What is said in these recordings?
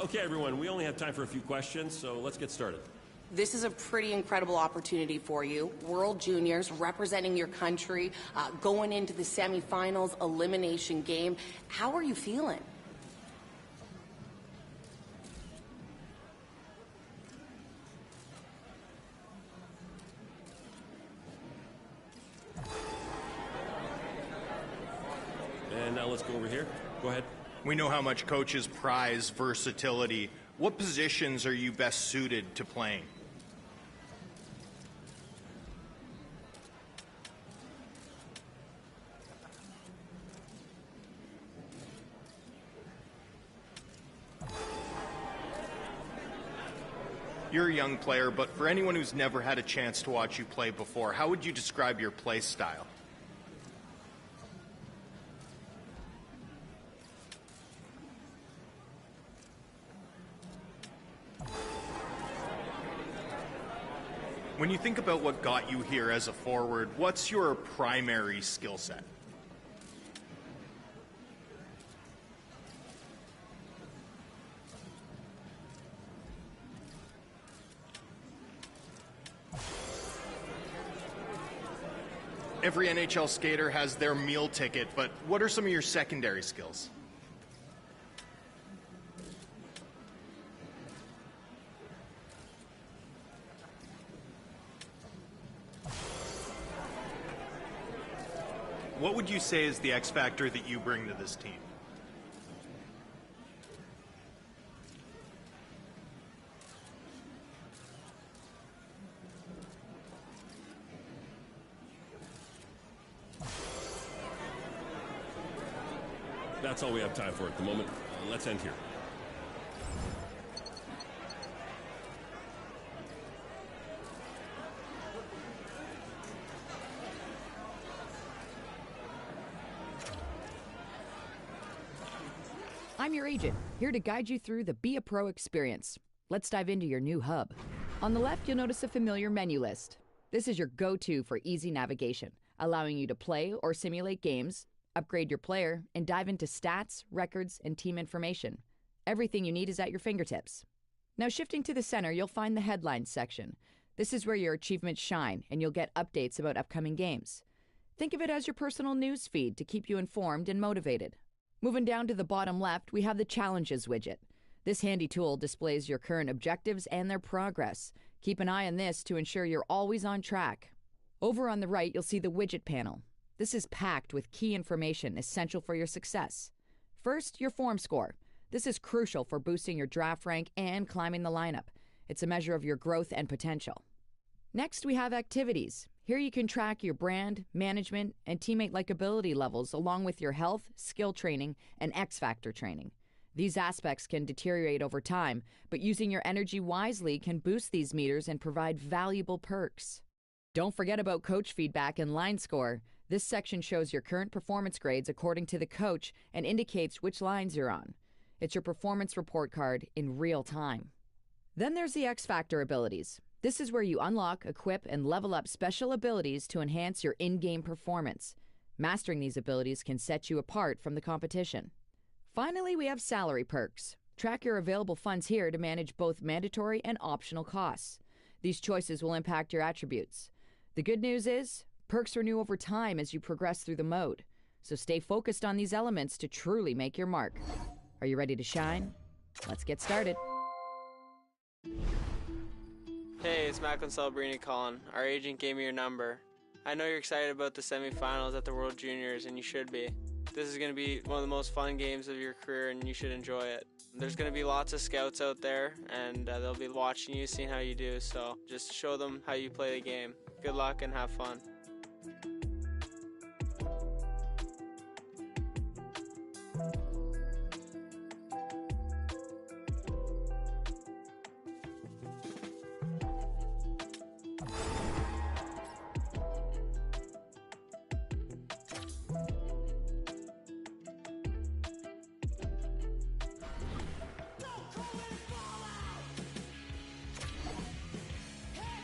Okay, everyone, we only have time for a few questions, so let's get started. This is a pretty incredible opportunity for you. World Juniors, representing your country, going into the semifinals, elimination game. How are you feeling? And now let's go over here. Go ahead. We know how much coaches prize versatility. What positions are you best suited to playing? You're a young player, but for anyone who's never had a chance to watch you play before, how would you describe your play style? When you think about what got you here as a forward, what's your primary skill set? Every NHL skater has their meal ticket, but what are some of your secondary skills? What would you say is the X factor that you bring to this team? That's all we have time for at the moment. Let's end here. I'm your agent, here to guide you through the Be a Pro experience. Let's dive into your new hub. On the left, you'll notice a familiar menu list. This is your go-to for easy navigation, allowing you to play or simulate games, upgrade your player, and dive into stats, records, and team information. Everything you need is at your fingertips. Now shifting to the center, you'll find the headlines section. This is where your achievements shine, and you'll get updates about upcoming games. Think of it as your personal news feed to keep you informed and motivated. Moving down to the bottom left, we have the Challenges widget. This handy tool displays your current objectives and their progress. Keep an eye on this to ensure you're always on track. Over on the right, you'll see the widget panel. This is packed with key information essential for your success. First, your form score. This is crucial for boosting your draft rank and climbing the lineup. It's a measure of your growth and potential. Next, we have activities. Here you can track your brand, management, and teammate likability levels along with your health, skill training, and X Factor training. These aspects can deteriorate over time, but using your energy wisely can boost these meters and provide valuable perks. Don't forget about coach feedback and line score. This section shows your current performance grades according to the coach and indicates which lines you're on. It's your performance report card in real time. Then there's the X Factor abilities. This is where you unlock, equip, and level up special abilities to enhance your in-game performance. Mastering these abilities can set you apart from the competition. Finally, we have salary perks. Track your available funds here to manage both mandatory and optional costs. These choices will impact your attributes. The good news is, perks renew over time as you progress through the mode. So stay focused on these elements to truly make your mark. Are you ready to shine? Let's get started. Hey, it's Macklin Celebrini calling. Our agent gave me your number. I know you're excited about the semifinals at the World Juniors, and you should be. This is going to be one of the most fun games of your career, and you should enjoy it. There's going to be lots of scouts out there, and they'll be watching you, seeing how you do, so just show them how you play the game. Good luck and have fun.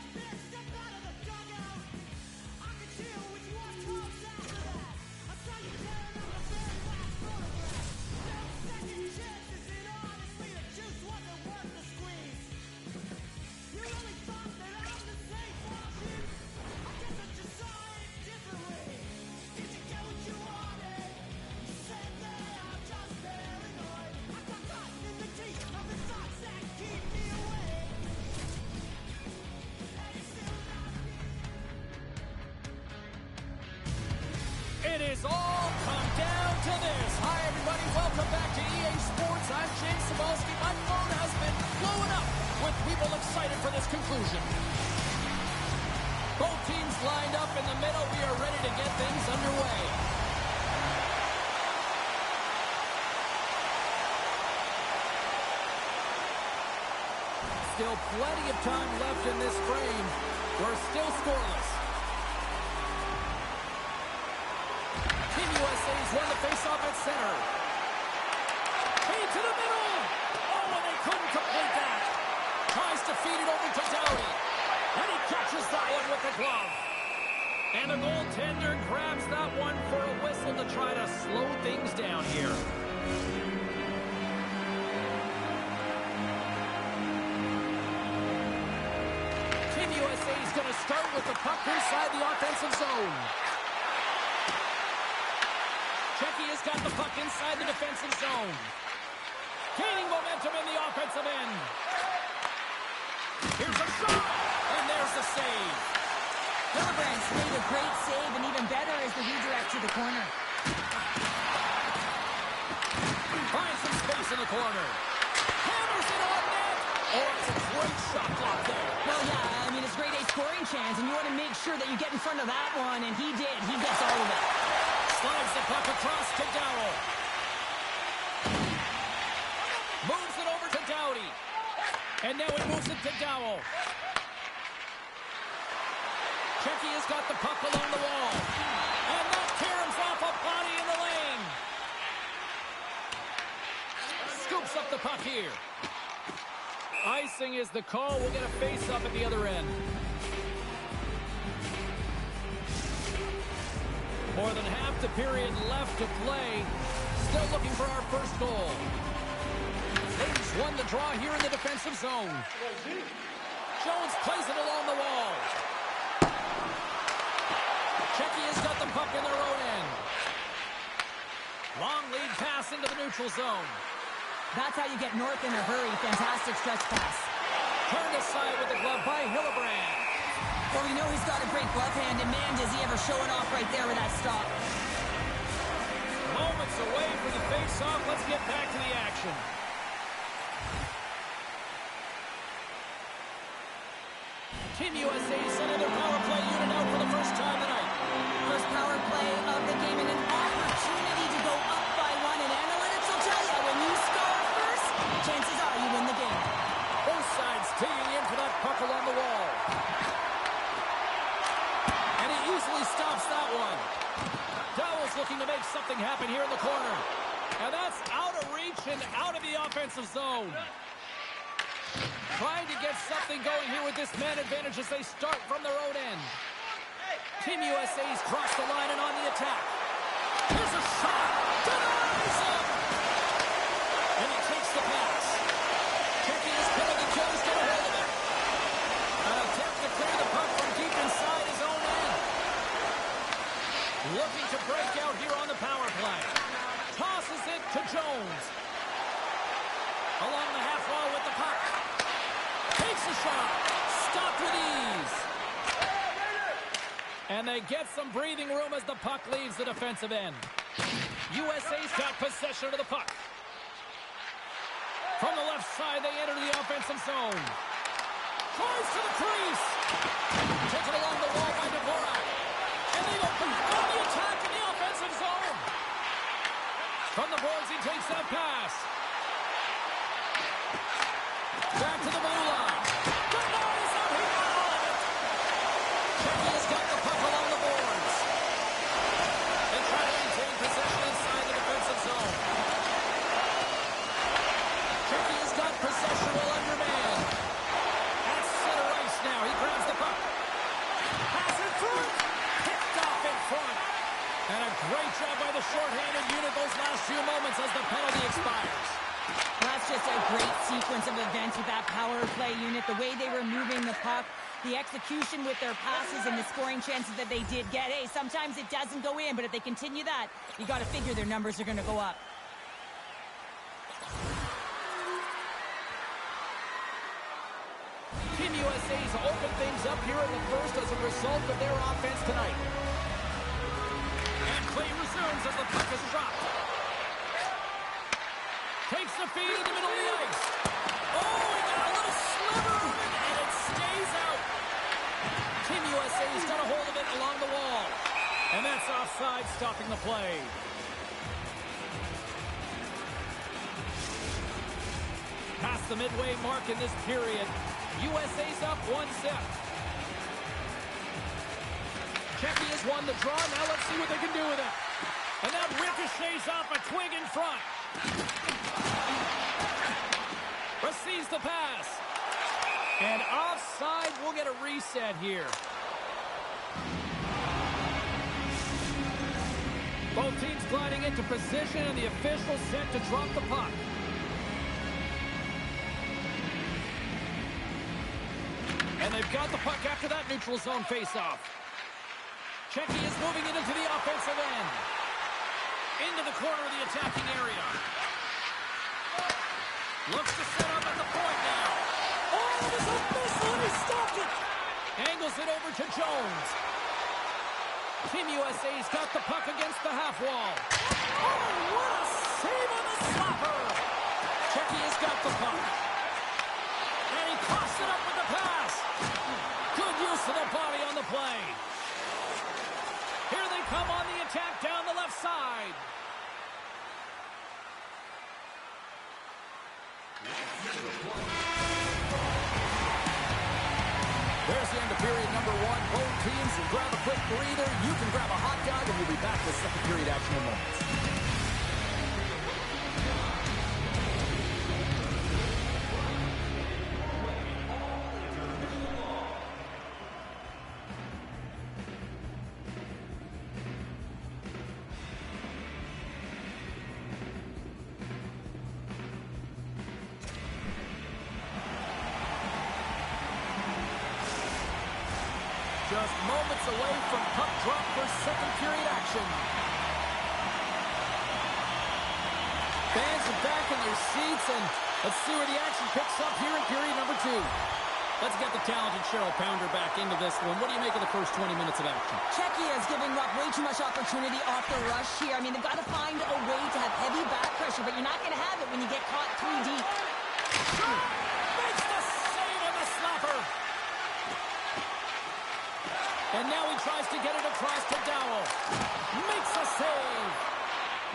Head step out of the dugout. I can chill with you. It is all come down to this. Hi, everybody. Welcome back to EA Sports. I'm James Cebulski. My phone has been blowing up with people excited for this conclusion. Both teams lined up in the middle. We are ready to get things underway. Still plenty of time left in this frame. We're still scoreless. Team USA's won the faceoff at center. Feed to the middle. Oh, and they couldn't complete that. Tries to feed it over to Dowdy. And he catches that one with the glove. And the goaltender grabs that one for a whistle to try to slow things down here. Team USA is going to start with the puck inside the offensive zone. Czechia has got the puck inside the defensive zone. Gaining momentum in the offensive end. Here's a shot, and there's the save. Hillebrand's made a great save, and even better is the redirect to the corner. Finds some space in the corner. Hammers it on net. Oh, it's a great shot block there. Well, yeah, I mean, it's a grade A scoring chance, and you want to make sure that you get in front of that one, and he did. He gets all of it. Slides the puck across to Dowell. Moves it over to Dowdy. And now he moves it to Dowell. Czechia's got the puck along the wall. And that caroms off a body in the lane. Scoops up the puck here. Icing is the call. We'll get a face-up at the other end. More than half the period left to play. Still looking for our first goal. Flames won the draw here in the defensive zone. Jones plays it along the wall. Czechia's got the puck in their own end. Long lead pass into the neutral zone. That's how you get north in a hurry. Fantastic stretch pass. Turned aside with the glove by Hillebrand. Well, we know he's got a great glove hand, and man, does he ever show it off right there with that stop. Moments away from the face-off. Let's get back to the action. Team USA sending their power play unit out for the first time tonight. First power play of the game and an opportunity to go up by one. And analytics will tell you when you score first, chances are you win the game. Both sides digging in for that puck along the wall. And he easily stops that one. Dowell's looking to make something happen here in the corner. And that's out of reach and out of the offensive zone. Trying to get something going here with this man advantage as they start from their own end. Team USA's crossed the line and on the attack. Here's a shot. Denies him. And he takes the pass. Czechia's penalty kill is going to hold of it. An attempt to clear the puck from deep inside his own end. Looking to break out here on the power play. Tosses it to Jones. Along the half wall with the puck. Takes a shot. Stopped with ease. And they get some breathing room as the puck leaves the defensive end. USA's got possession of the puck. From the left side, they enter the offensive zone. Tries to the crease. Taken along the wall by Dvorak. And they open on the attack in the offensive zone. From the boards, he takes that pass. Back to the blue line. Denies him. He got all of it. Czechia's got the puck along the boards. They try to maintain possession inside the defensive zone. Czechia's got possession while undermanned. At center ice now. He grabs the puck. Pass in front. Picked off in front. And a great job by the shorthanded unit those last few moments as the penalty expires. That's just a great sequence of events with that power play unit. The way they were moving the puck, the execution with their passes, and the scoring chances that they did get. Hey, sometimes it doesn't go in, but if they continue that, you got to figure their numbers are going to go up. Team USA's opened things up here in the first as a result of their offense tonight. And play resumes as the puck is dropped. Takes the feed in the middle of the ice. Oh, he got a little sliver of it, and it stays out. Team USA's got a hold of it along the wall. And that's offside, stopping the play. Past the midway mark in this period. USA's up 1-0. Czechia has won the draw. Now let's see what they can do with it. And that ricochets off a twig in front. Receives the pass. And offside, we'll get a reset here. Both teams gliding into position, and the official set to drop the puck. And they've got the puck after that neutral zone faceoff. Czechia is moving it into the offensive end. Into the corner of the attacking area. Looks to set up at the point now. Oh, there's a missile, and he stopped it. Angles it over to Jones. Team USA's got the puck against the half wall. Oh, what a save on the slapper. Czechia's got the puck. And he coughs it up with the pass. Good use of the body on the play. Here they come on the attack down the left side. There's the end of period number one. Both teams will grab a quick breather. You can grab a hot dog, and we'll be back with second period action in moments. Just moments away from puck drop for second period action. Fans are back in their seats, and let's see where the action picks up here in period number two. Let's get the talented Cheryl Pounder back into this one. What do you make of the first 20 minutes of action? Czechia is giving up way too much opportunity off the rush here. I mean, they've got to find a way to have heavy back pressure, but you're not going to have it when you get caught too deep. Makes the save on the slapper. And now he tries to get it across to Dowell. Makes a save.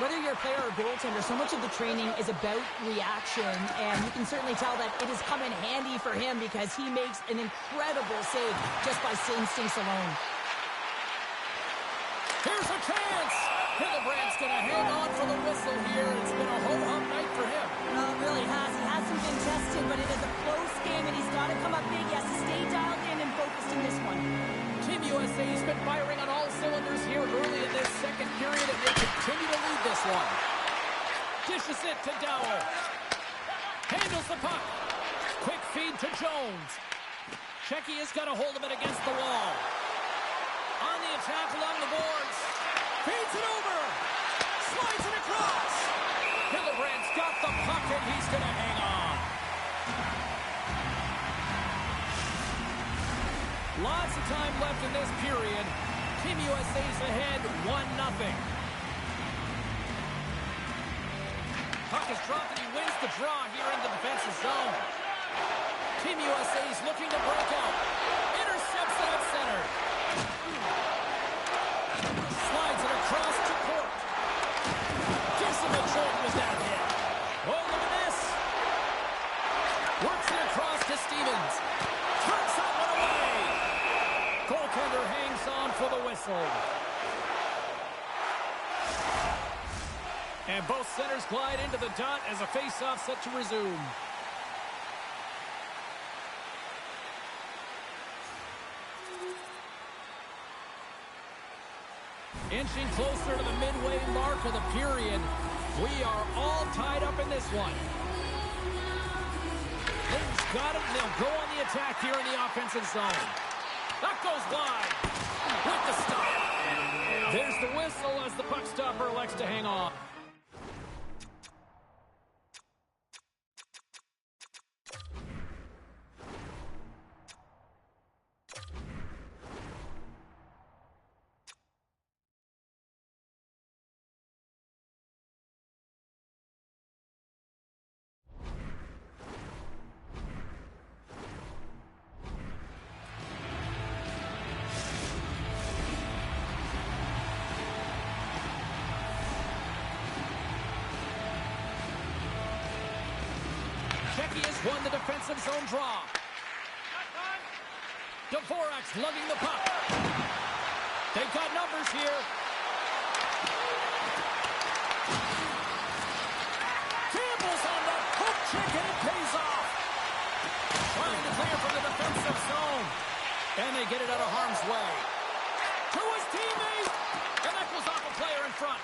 Whether you're a player or goaltender, so much of the training is about reaction, and you can certainly tell that it has come in handy for him because he makes an incredible save just by instincts alone. Here's a chance. Hillebrandt's going to hang on for the whistle here. It's been a ho-hum night for him. No, it really has. He hasn't been tested, but it is a close game, and he's got to come up big. He has to stay dialed in and focused in this one. Team USA has been firing on all cylinders here early in this second period, and they continue to lead this one. Dishes it to Dowell. Handles the puck. Quick feed to Jones. Czechia's got a hold of it against the wall. On the attack along the boards. Feeds it over. Slides it across. Hillebrandt's got the puck, and he's going to hang on. Lots of time left in this period. Team USA's ahead 1-0. Puck is dropped, and he wins the draw here in the defensive zone. Team USA's looking to break out. Intercepts it at center. Slides it across to court. Gives him a jolt with that hit. Oh, look at this. Works it across to Stevens. Turns that one away. Goaltender hangs on for the whistle. And both centers glide into the dot as a face-off set to resume. Inching closer to the midway mark of the period. We are all tied up in this one. Clinton's got it, and they'll go on the attack here in the offensive zone. That goes wide with the stop. There's the whistle as the puck stopper elects to hang on. Czechia has won the defensive zone draw. Dvorak's lugging the puck. They've got numbers here. Campbell's on the hook check and it pays off. Trying to clear from the defensive zone. And they get it out of harm's way. To his teammate. And that goes off a player in front.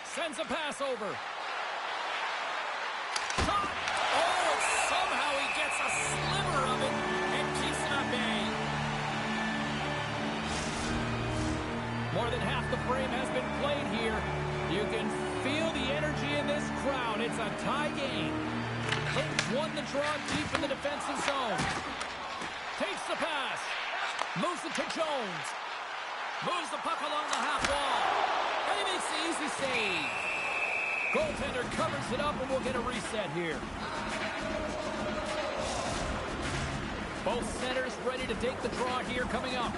Sends a pass over. Shot. Oh, and somehow he gets a sliver of it and keeps it at bay. More than half the frame has been played here. You can feel the energy in this crowd. It's a tie game. Clinton's won the draw deep in the defensive zone. Takes the pass. Moves it to Jones. Moves the puck along the half wall. And he makes the easy save. Goaltender covers it up and we'll get a reset here. Both centers ready to take the draw here coming up.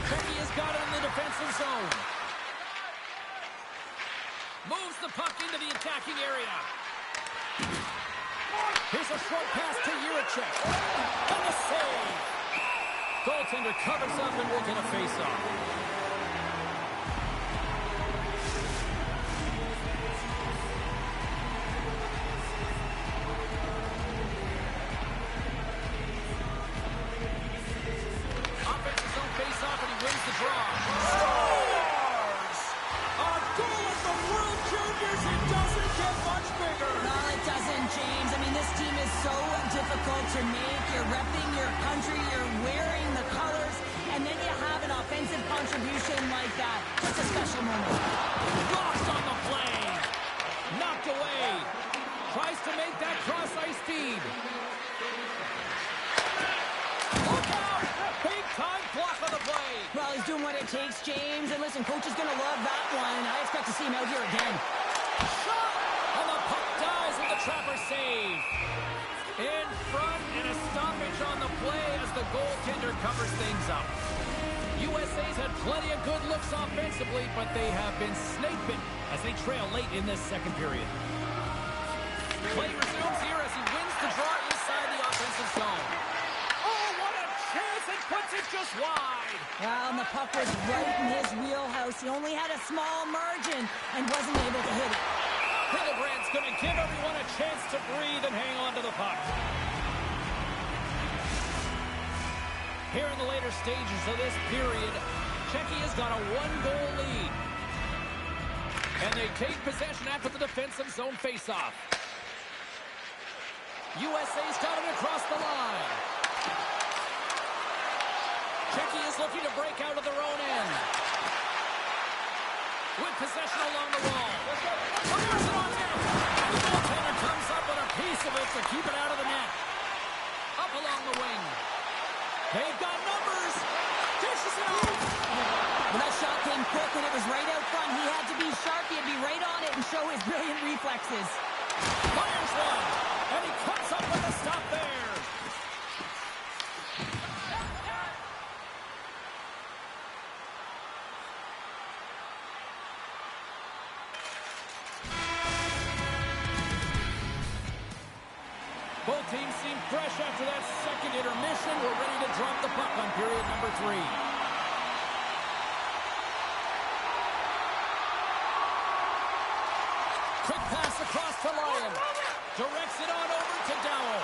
Czechia's got it in the defensive zone. Moves the puck into the attacking area. Here's a short pass to Juracek. And the save. Goaltender covers up and we'll get a face-off. Offensive zone face-off and he wins the draw. Scores! A goal at the World Juniors. It doesn't get much bigger. No, it doesn't, James. I mean, this team is so difficult to make. You're repping your country, you're wearing the colors, and then you have an offensive contribution like that. It's a special moment. Lost on the play. Knocked away. Tries to make that cross-ice feed. Look out! Big-time block on the play. Well, he's doing what it takes, James. And listen, coach is going to love that one. I expect to see him out here again. Shot! And the puck dies with the trapper save. In front and a stoppage on the play as the goaltender covers things up. USA's had plenty of good looks offensively, but they have been snake-bitten as they trail late in this second period. Play resumes here as he wins the draw inside the offensive zone. Oh, what a chance! It puts it just wide. Well, and the puck was right in his wheelhouse. He only had a small margin and wasn't able to hit it. Hillebrand's going to give everyone a chance to breathe and hang on to the puck. Here in the later stages of this period, Czechia's got a one-goal lead. And they take possession after the defensive zone face-off. USA's got it across the line. Czechia's looking to break out of their own end. With possession along the wall. Fires it on net. And the goaltender comes up with a piece of it to keep it out of the net. Up along the wing. They've got numbers. Dishes it off. Well, that shot came quick and it was right out front. He had to be sharp. He had to be right on it and show his brilliant reflexes. Fires one. And he comes up with a stop there. Both teams seem fresh after that second intermission. We're ready to drop the puck on period number 3. Quick pass across to Lyon. Directs it on over to Dowell.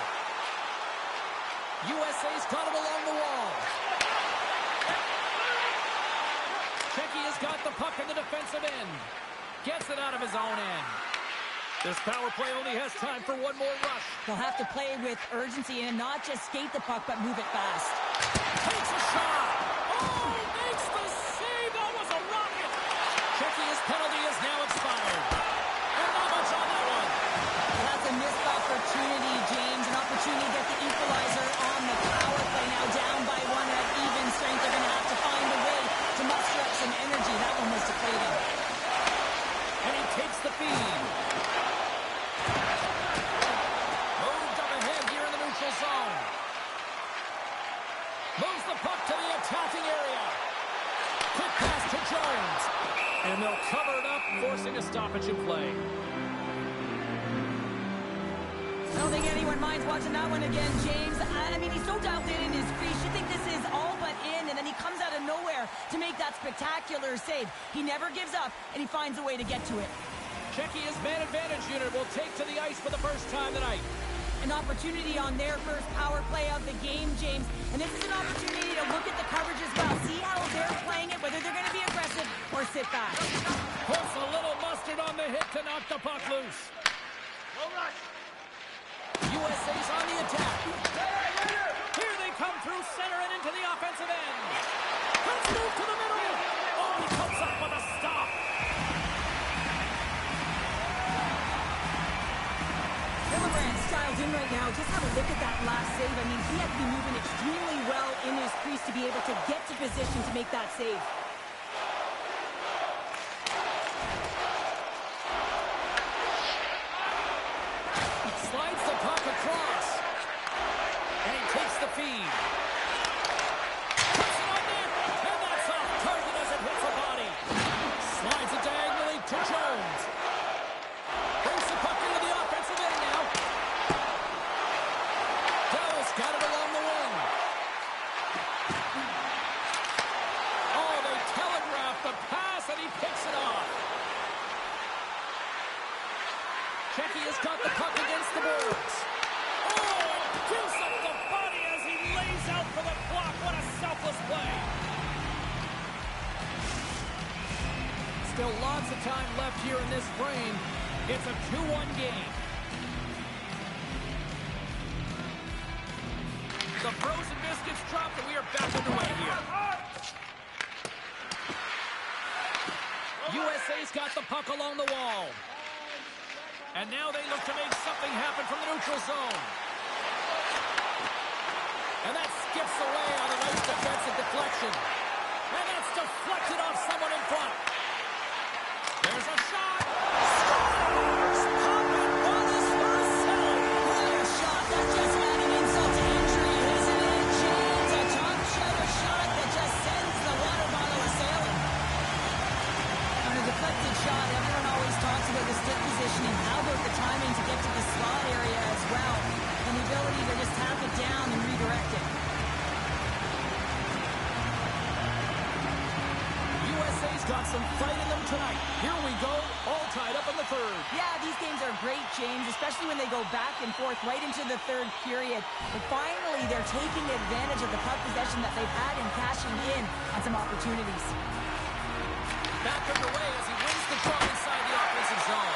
USA's got it along the wall. Czechia's got the puck in the defensive end. Gets it out of his own end. This power play only has time for one more rush. They'll have to play with urgency and not just skate the puck, but move it fast. Takes a shot. Oh, makes the save. That was a rocket. Czechia's penalty is now expired. And not much on that one. Well, that's a missed opportunity, James. An opportunity to get the equalizer on the power play. Now down by one at even strength. They're going to have to find a way to muster up some energy. That one was deflated. And he takes the feed. Jones. And they'll cover it up, forcing a stoppage in play. I don't think anyone minds watching that one again, James. I mean, he's so dialed in his crease. You think this is all but in, and then he comes out of nowhere to make that spectacular save. He never gives up, and he finds a way to get to it. Czechia's man advantage unit will take to the ice for the first time tonight. An opportunity on their first power play of the game, James. And this is an opportunity to look at the coverage as well. See how they're playing it, whether they're going to be aggressive or sit back. Puts a little mustard on the hit to knock the puck loose. USA's on the attack. Here they come through center and into the offensive end. Let's move to the middle. Oh, he comes up with a stop. Hillebrand's dialed in right now. Just have a look at that last save. I mean, he had to be moving extremely well in his crease to be able to get to position to make that save. Slides the puck across. And he takes the feed. Puts it on net. And that's off target as it hits the body. Slides it diagonally to Jones. Brings the puck into the offensive end now. Dallas got it along the wing. Oh, they telegraph the pass and he picks it off. Czechia's got the puck against the boards. Oh, juice up the body as he lays out for the block. What a selfless play. Still lots of time left here in this frame. It's a 2-1 game. The frozen biscuits dropped and we are back underway here. USA's got the puck along the wall. And now they look to make something happen from the neutral zone. And that skips away on a nice defensive deflection. And that's deflected off someone in front. There's a shot. Scores! Popping on his first save. What a shot. That's just adding insult to injury, isn't it, James? A top shelter shot that just sends the water bottle a-sailing. On a deflected shot, everyone always talks about the stick positioning. How about the timing to get to the slot area as well? And the ability to just tap it down and redirect it. USA's got some fight in them tonight. Here we go, all tied up in the third. Yeah, these games are great, James, especially when they go back and forth right into the third period. But finally, they're taking advantage of the puck possession that they've had and cashing in on some opportunities. Back underway as he wins the draw inside the offensive zone.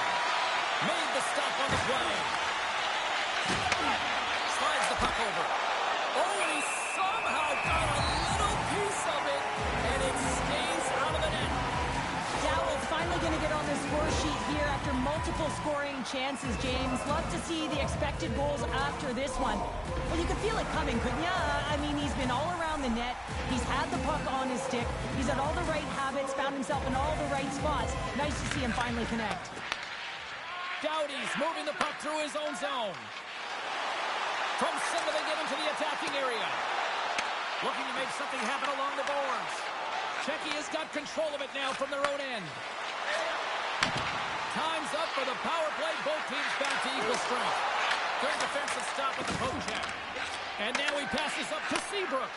Made the stop on the play. Slides the puck over. Oh, he somehow got a little piece of it, and it stays out of the net. Dowell's finally going to get on the score sheet here after multiple scoring chances, James. Love to see the expected goals after this one. Well, you could feel it coming, couldn't you? I mean, he's been all around the net. He's had the puck on his stick. He's had all the right habits, found himself in all the right spots. Nice to see him finally connect. Doughty's moving the puck through his own zone. From center, they get into the attacking area. Looking to make something happen along the boards. Czechia's got control of it now from their own end. Time's up for the power play. Both teams back to equal strength. Good defensive stop with the poke check. And now he passes up to Seabrook.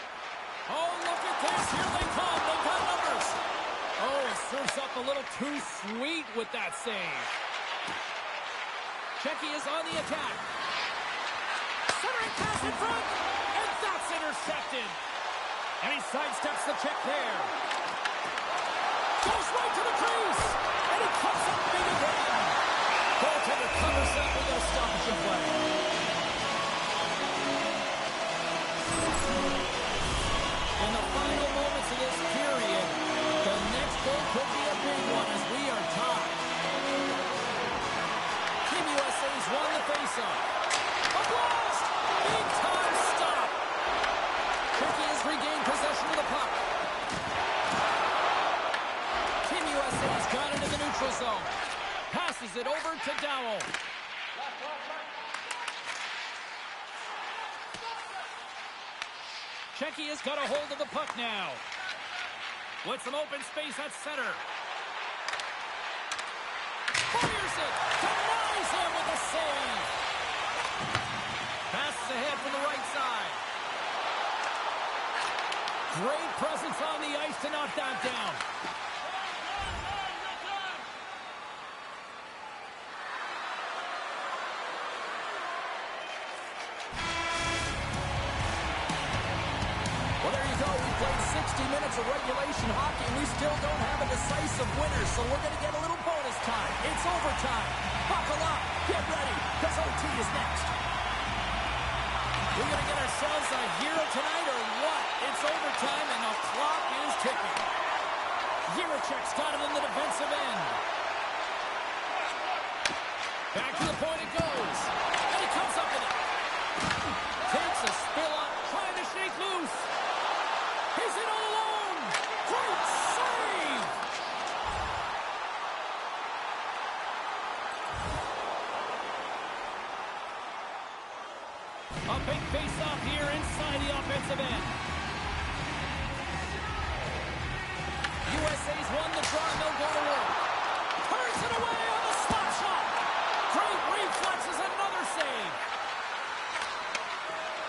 Oh, look at this. Here they come. They've got numbers. Oh, it serves up a little too sweet with that save. Czechia's on the attack. Centering pass in front. And that's intercepted. And he sidesteps the check there. Goes right to the crease. And he comes up big again. Goaltender covers that with no stoppage in play. In the final moments of this period, the next goal could be a big one as we are tied. Team USA's won the faceoff. A blast! Big time stop. Czechia's regained possession of the puck. Team USA's got it in the neutral zone. Passes it over to Dowell. Czechia's got a hold of the puck now. With some open space at center. Fires it. Denies him with a save. Passes ahead from the right side. Great presence on the ice to knock that down. Well, there you go. We played 60 minutes of regulation hockey, and we still don't have a decisive winner, so we're going to get a little bonus time. It's overtime. Buckle up. Get ready, because OT is next. We're going to get ourselves a hero tonight, or what? It's overtime, and the clock is ticking. Jiricek's got it in the defensive end. Back to the point it goes. And he comes up with it. Takes a spill up, trying to shake loose. He's in all alone. Great save. A big face-off here inside the offensive end. USA's won the draw and they'll go to work. Turns it away on the slap shot. Great reflexes, another save.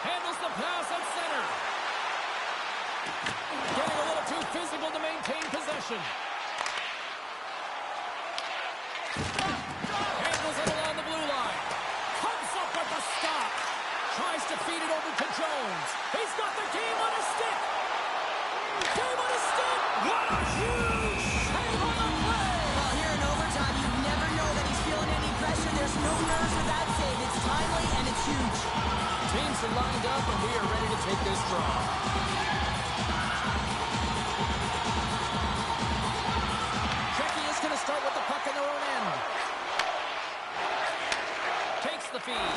Handles the pass at center. Getting a little too physical to maintain possession. Handles it along the blue line. Comes up with the stop. Tries to feed it over to Jones. He's got the game on his stick. Game on his stick. What a huge save on the play. Well, here in overtime, you never know that he's feeling any pressure. There's no nerves with that save. It's timely and it's huge. Teams are lined up and we are ready to take this draw. Czechia is going to start with the puck in their own end. Takes the feed.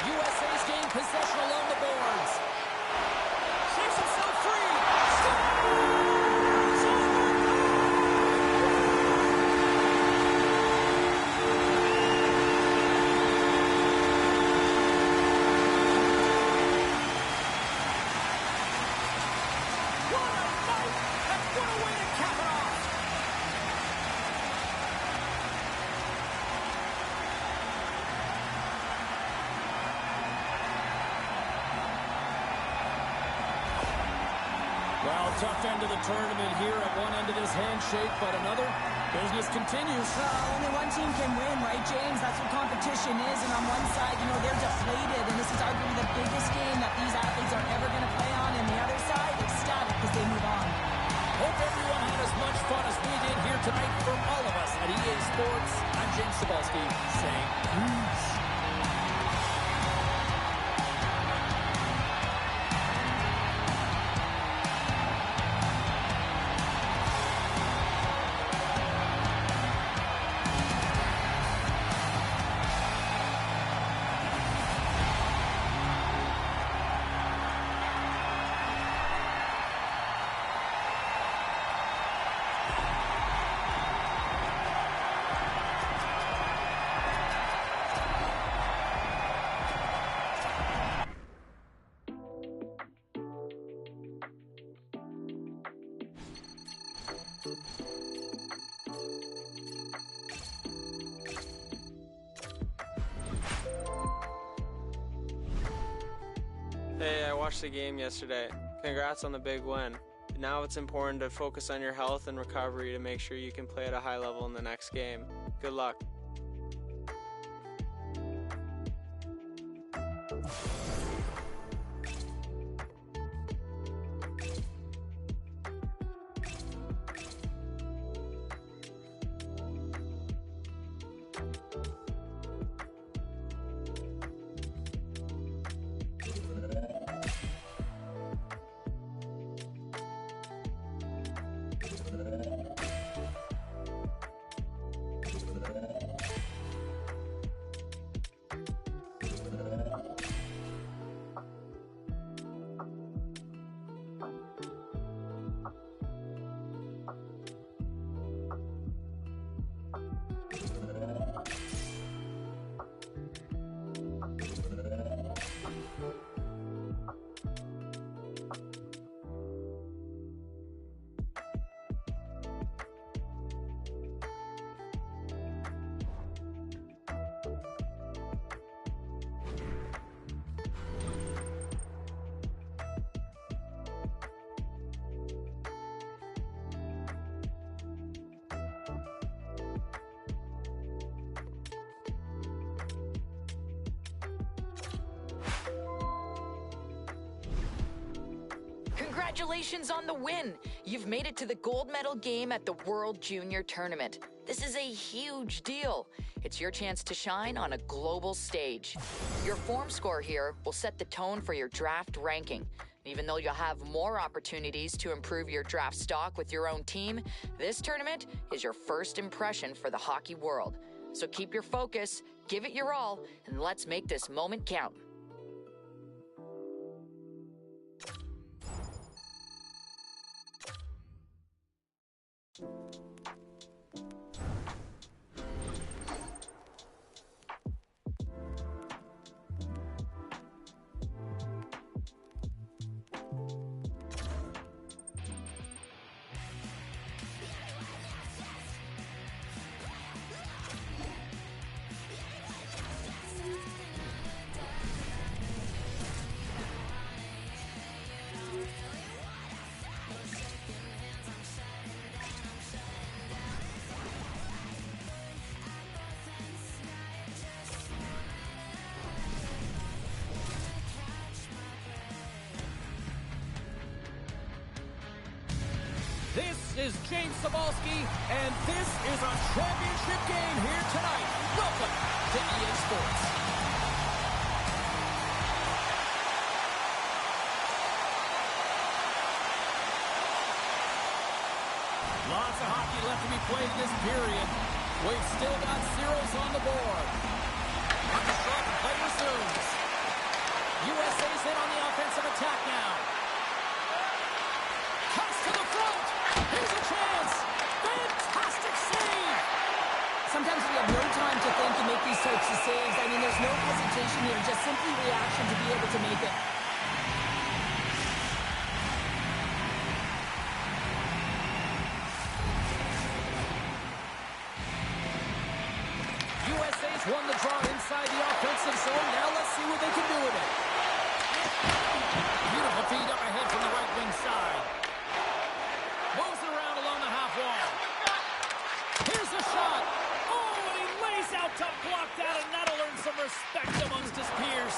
USA's gained possession along the boards. Shakes himself free. Scores! What a night! And what a way to cap it off! Well, tough end of the tournament here at one end of this handshake, but another, business continues. Well, only one team can win, right, James? That's what competition is. And on one side, you know, they're deflated. And this is arguably the biggest game that these athletes are ever going to play on. And the other side, ecstatic because they move on. Hope everyone had as much fun as we did here tonight. From all of us at EA Sports, I'm James Cebulski saying peace. Hey, I watched the game yesterday. Congrats on the big win. Now it's important to focus on your health and recovery to make sure you can play at a high level in the next game. Good luck. Congratulations on the win! You've made it to the gold medal game at the World Junior Tournament. This is a huge deal. It's your chance to shine on a global stage. Your form score here will set the tone for your draft ranking. Even though you'll have more opportunities to improve your draft stock with your own team, this tournament is your first impression for the hockey world. So keep your focus, give it your all, and let's make this moment count. This is James Cebulski, and this is a championship game here tonight. Welcome to EA Sports. Lots of hockey left to be played in this period. We've still got zeros on the board. Puck is shot, play resumes. USA's in on the offensive attack now. Cuts to the front. Here's a chance. Fantastic save. Sometimes we have no time to think and make these types of saves. I mean, there's no hesitation here, just simply reaction to be able to make it. USA's won the draw inside the offensive zone. Now let's see what they can do with it. Beautiful feed up ahead from the right wing side. Moves it around along the half wall. Here's a shot. Oh, and he lays out to block that, and that'll earn some respect amongst his peers.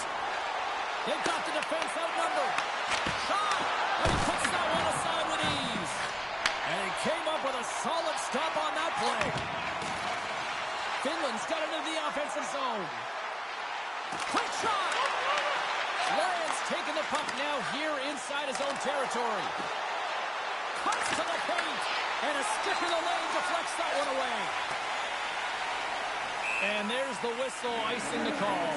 They've got the defense outnumbered. Shot! And he puts that one aside with ease. And he came up with a solid stop on that play. Finland's got into the offensive zone. Quick shot! Lions taking the puck now here inside his own territory. Cuts to the paint, and a stick in the lane deflects that one away. And there's the whistle, icing the call.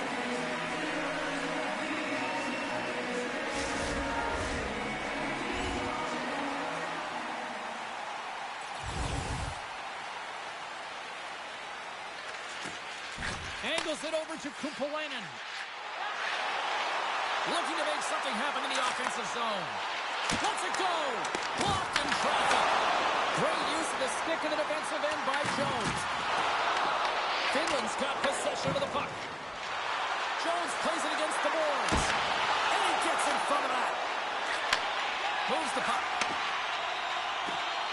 Angles it over to Kumpalainen. Looking to make something happen in the offensive zone. Lets it go! Blocked in traffic. Great use of the stick in the defensive end by Jones. Finland's got possession of the puck. Jones plays it against the boards. And he gets in front of that. Moves the puck.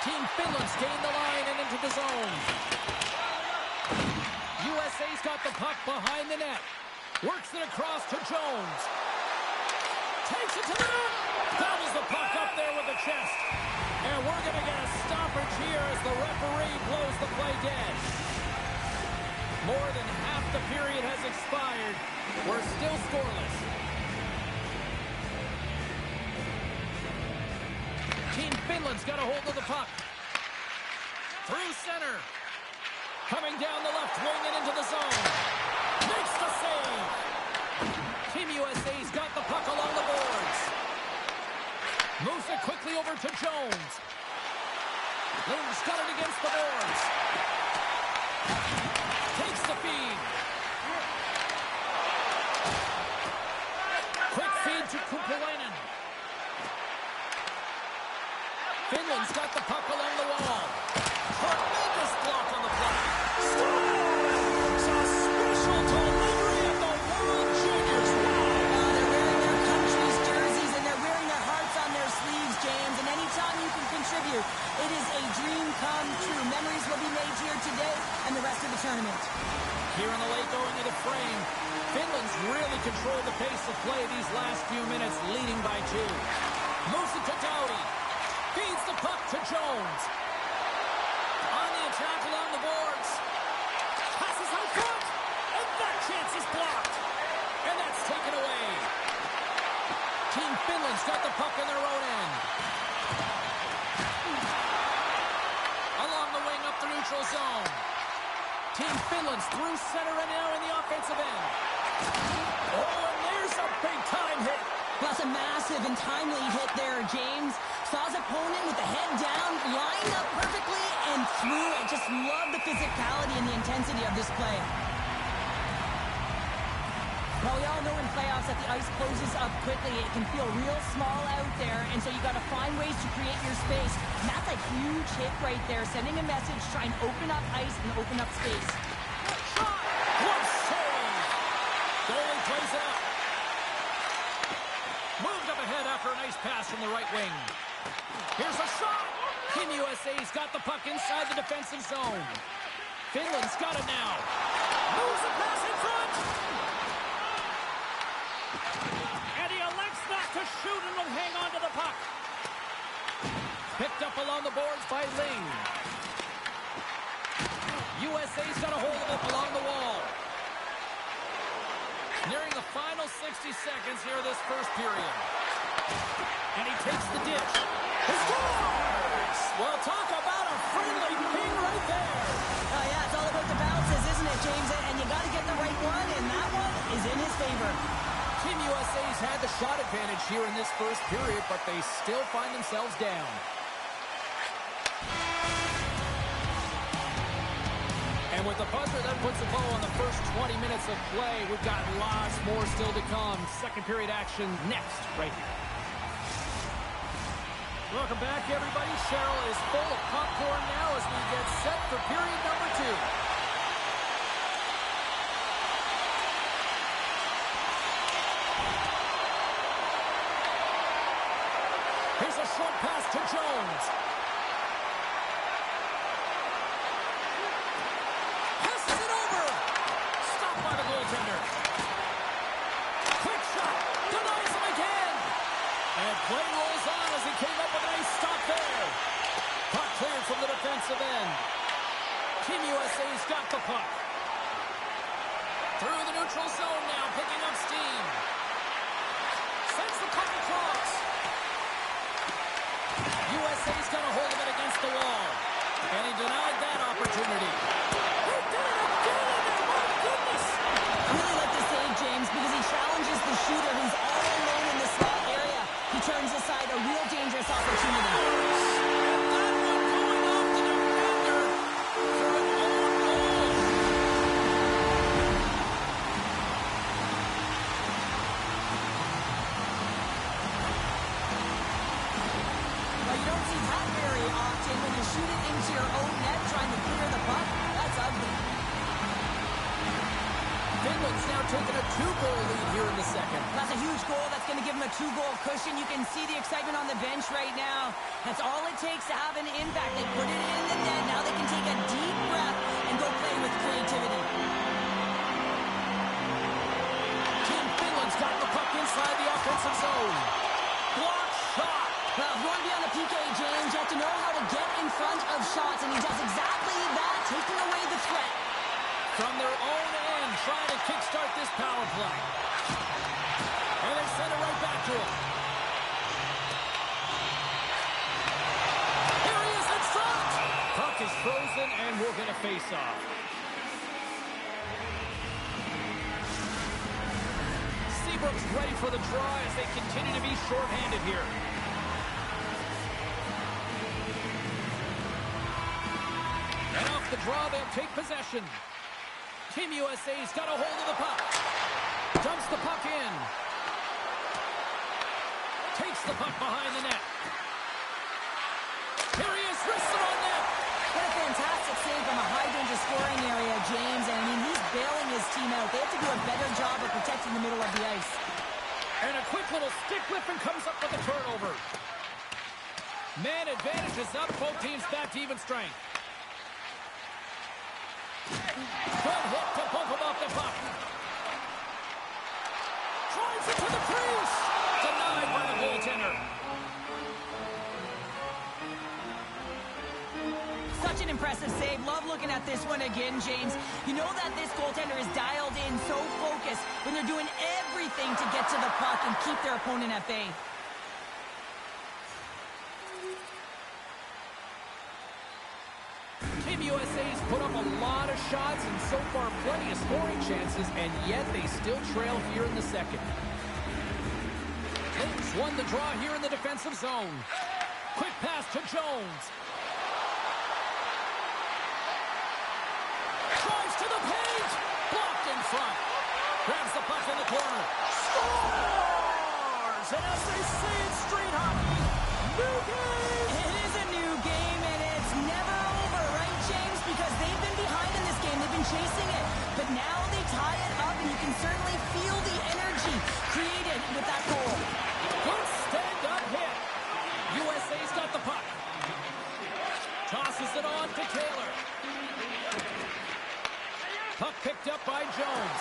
Team Finland's gained the line and into the zone. USA's got the puck behind the net. Works it across to Jones. Takes it to the net. Doubles the puck up there with the chest. And we're going to get a stoppage here as the referee blows the play dead. More than half the period has expired. We're still scoreless. Team Finland's got a hold of the puck. Through center. Coming down the left wing and into the zone. Makes the save. Team USA's got the puck along the boards. Moves it quickly over to Jones. Lind's got it against the boards. Takes the feed. Quick feed to Kumpalainen. Finland's got the puck along the wall. Tremendous block on the play. It's a special delivery at the World Juniors. They're wearing their country's jerseys and they're wearing their hearts on their sleeves, James. And anytime you can contribute, it is a dream come true. Memories will be made here today and the rest of the tournament. Here in the late going into frame, Finland's really controlled the pace of play these last few minutes, leading by 2. Moves it to Doughty. Feeds the puck to Jones. On the attack along the boards. Passes out front. And that chance is blocked. And that's taken away. Team Finland's got the puck in their own end. Along the wing up the neutral zone. Team Finland's through center and now in the offensive end. Oh, and there's a big-time hit. Plus a massive and timely hit there, James. Saw his opponent with the head down, lined up perfectly, and threw it. Just love the physicality and the intensity of this play. Well, we all know in playoffs that the ice closes up quickly. It can feel real small out there, and so you got to find ways to create your space. And that's a huge hit right there, sending a message, trying to open up ice and open up space. Shot! What save! Goalie plays it up. Moved up ahead after a nice pass from the right wing. Here's a shot! Team USA's got the puck inside the defensive zone. Finland's got it now. Moves the pass in front! And he elects not to shoot and will hang on to the puck. Picked up along the boards by Ling. USA's got a hold of it along the wall. Nearing the final 60 seconds here this first period. And he takes the dish. He scores! Well, talk about a friendly ping right there. Oh, yeah, it's all about the bounces, isn't it, James? And you got to get the right one, and that one is in his favor. Team USA's had the shot advantage here in this first period, but they still find themselves down. And with the buzzer, that puts a bow on the first 20 minutes of play. We've got lots more still to come. Second period action next, right here. Welcome back, everybody. Cheryl is full of popcorn now as we get set for period number 2. Here's a short pass to Jones. Passes it over. Stopped by the goaltender. Quick shot. Denies him again. And play rolls on as he came up with a nice stop there. Puck cleared from the defensive end. Team USA's got the puck. Through the neutral zone now, picking up steam. Sends the puck across. USA's got a hold of it against the wall. And he denied that opportunity. He did it again! My goodness! I really like the save, James, because he challenges the shooter who's all alone in the slot area. He turns aside a real dangerous opportunity. And that one going off the defender for an own goal. Well, you don't see that very often when you shoot it into your own net trying to clear the puck. That's ugly. Finland's now taking a 2-goal lead here in the second. That's a huge goal. That's going to give him a 2-goal cushion. You can see the excitement on the bench right now. That's all it takes to have an impact. They put it in the net. Now they can take a deep breath and go play with creativity. Team Finland's got the puck inside the offensive zone. Block shot. Well, if you want to be on the PK, James, you have to know how to get in front of shots, and he does exactly that, taking away the threat. From their own end, trying to kickstart this power play. And they send it right back to him. Here he is in front. Puck is frozen, and we're going to face off. Seabrook's ready for the draw as they continue to be shorthanded here. And off the draw, they'll take possession. Team USA's got a hold of the puck. Dumps the puck in. Takes the puck behind the net. Here he is, wrists it on net. What a fantastic save from a high-danger scoring area, James. And, I mean, he's bailing his team out. They have to do a better job of protecting the middle of the ice. And a quick little stick lift and comes up with a turnover. Man advantage is up. Both teams back to even strength. Good hit to bump him off the puck. Drives it to the crease. Denied by the goaltender. an impressive save. Love looking at this one again, James. You know that this goaltender is dialed in, so focused, when they're doing everything to get to the puck and keep their opponent at bay. Team USA's put up a lot of shots and so far plenty of scoring chances, and yet they still trail here in the second. Kings won the draw here in the defensive zone. Quick pass to Jones. Drives to the paint. Blocked in front. Grabs the puck in the corner. Scores! And as they say in street hockey, new game! It is a new game, and it's never over, right, James? Because they've been behind in this game. They've been chasing it. But now they tie it up, and you can certainly feel the energy created with that goal. Good stand-up hit. USA's got the puck. Tosses it on to Taylor. Puck picked up by Jones.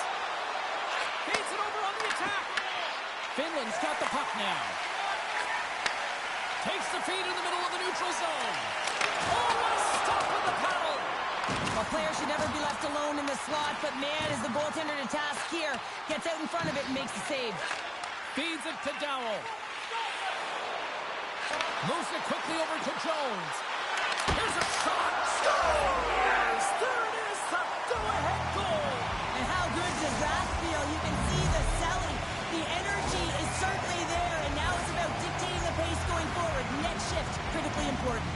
Feeds it over on the attack. Finland's got the puck now. Takes the feed in the middle of the neutral zone. Oh, what a stop with the paddle. A player should never be left alone in the slot, but man, is the goaltender to task here. Gets out in front of it and makes the save. Feeds it to Dowell. Moves it quickly over to Jones. Here's a shot. Scores! There it is, the go-ahead goal. And how good does that feel? You can see the selling. The energy is certainly there, and now it's about dictating the pace going forward. Next shift, critically important.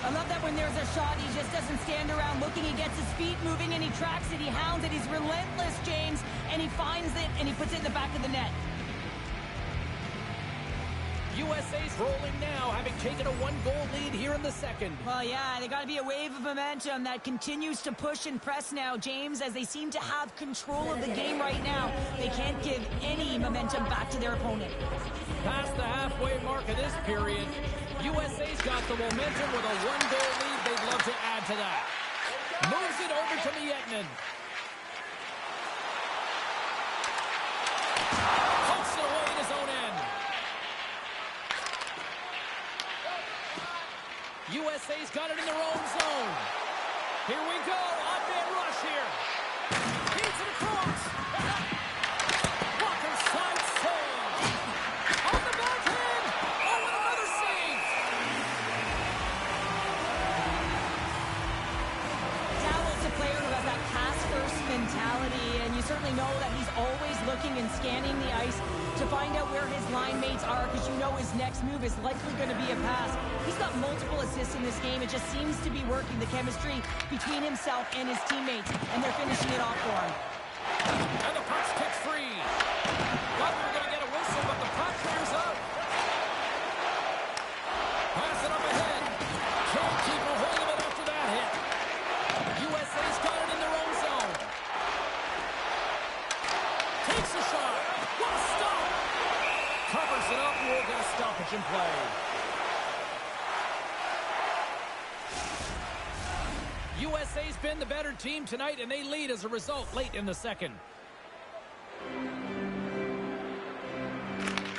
I love that when there's a shot, he just doesn't stand around looking. He gets his feet moving, and he tracks it. He hounds it. He's relentless, James, and he finds it, and he puts it in the back of the net. USA's rolling now, having taken a one-goal lead here in the second. Well, yeah, they got to be a wave of momentum that continues to push and press now, James, as they seem to have control of the game right now. They can't give any momentum back to their opponent. Past the halfway mark of this period, USA's got the momentum with a one-goal lead. They'd love to add to that. Moves it over to Mietnin. Pokes it away in his own end. USA's got it in their own zone. Here we go. Odd man rush here. Feeds it across. Walker slide save. On the backhand. Oh, and another save. Dowell's a player who has that pass-first mentality, and you certainly know that he's always looking and scanning the ice to find out where his line mates are, because you know his next move is likely going to be a pass. He's got multiple assists in this game. It just seems to be working, the chemistry between himself and his teammates, and they're finishing it off for him. And the puck's kicked free. Thought we were going to get a whistle, but the puck clears up. Pass it up ahead. Can't keep a hold of it after that hit. USA's got it in their own zone. Takes a shot. What a stop! Covers it up. We'll get a stoppage in play. USA's been the better team tonight, and they lead as a result late in the second.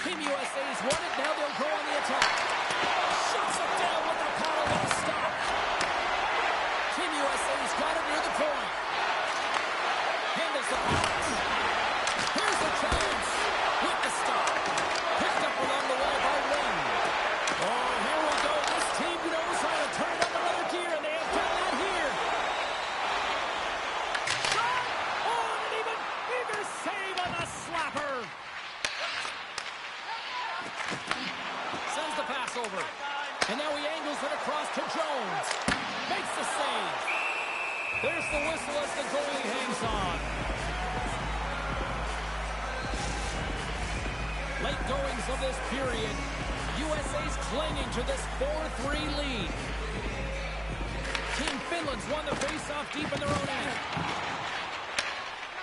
Team USA's won it. Now they'll go on the attack. Shuts it down with the paddle and a stop. Team USA's got it near the point. Handles the pass. Here's a chance with the stop. Picked up along the wall by Wing. Oh, here we go. This team knows how to turn up another gear, and they have done that here. Shot! Oh, and an even bigger save on the slapper. Sends the pass over. And now he angles it across to Jones. Makes the save. There's the whistle as the goalie hangs on. Late goings of this period. USA's clinging to this 4-3 lead. Team Finland's won the face-off deep in their own end.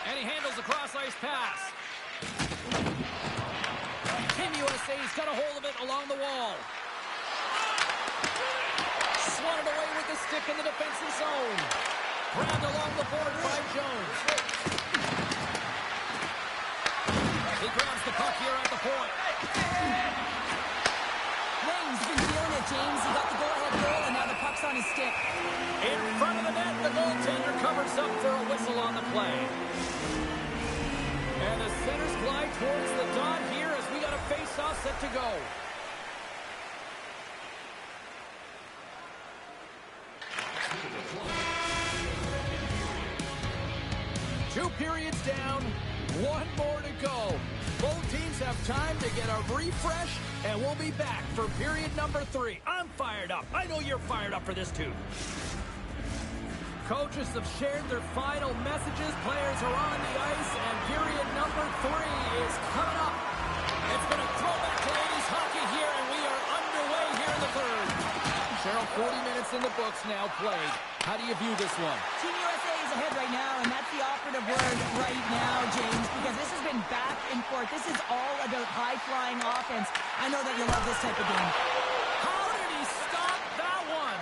And he handles a cross-ice pass. Team USA's got a hold of it along the wall. Swatted away with the stick in the defensive zone. Grabbed along the board by Jones. He grabs the puck here at the point. Wing's been feeling it, James. He got the go-ahead goal, and now the puck's puck's on his stick. In front of the net, the goaltender covers up for a whistle on the play. And the centers glide towards the dot here as we got a face-off set to go. Two periods down, one more to go. Both teams have time to get a refresh, and we'll be back for period number 3. I'm fired up. I know you're fired up for this too. Coaches have shared their final messages. Players are on the ice, and period number 3 is coming up. It's been a throwback to ladies hockey here, and we are underway here in the third. Cheryl, 40 minutes in the books now played. How do you view this one? Team USA is ahead right now, and that's the operative word right now, James, because this has been back and forth. This is all about high-flying offense. I know that you love this type of game. How did he stop that one?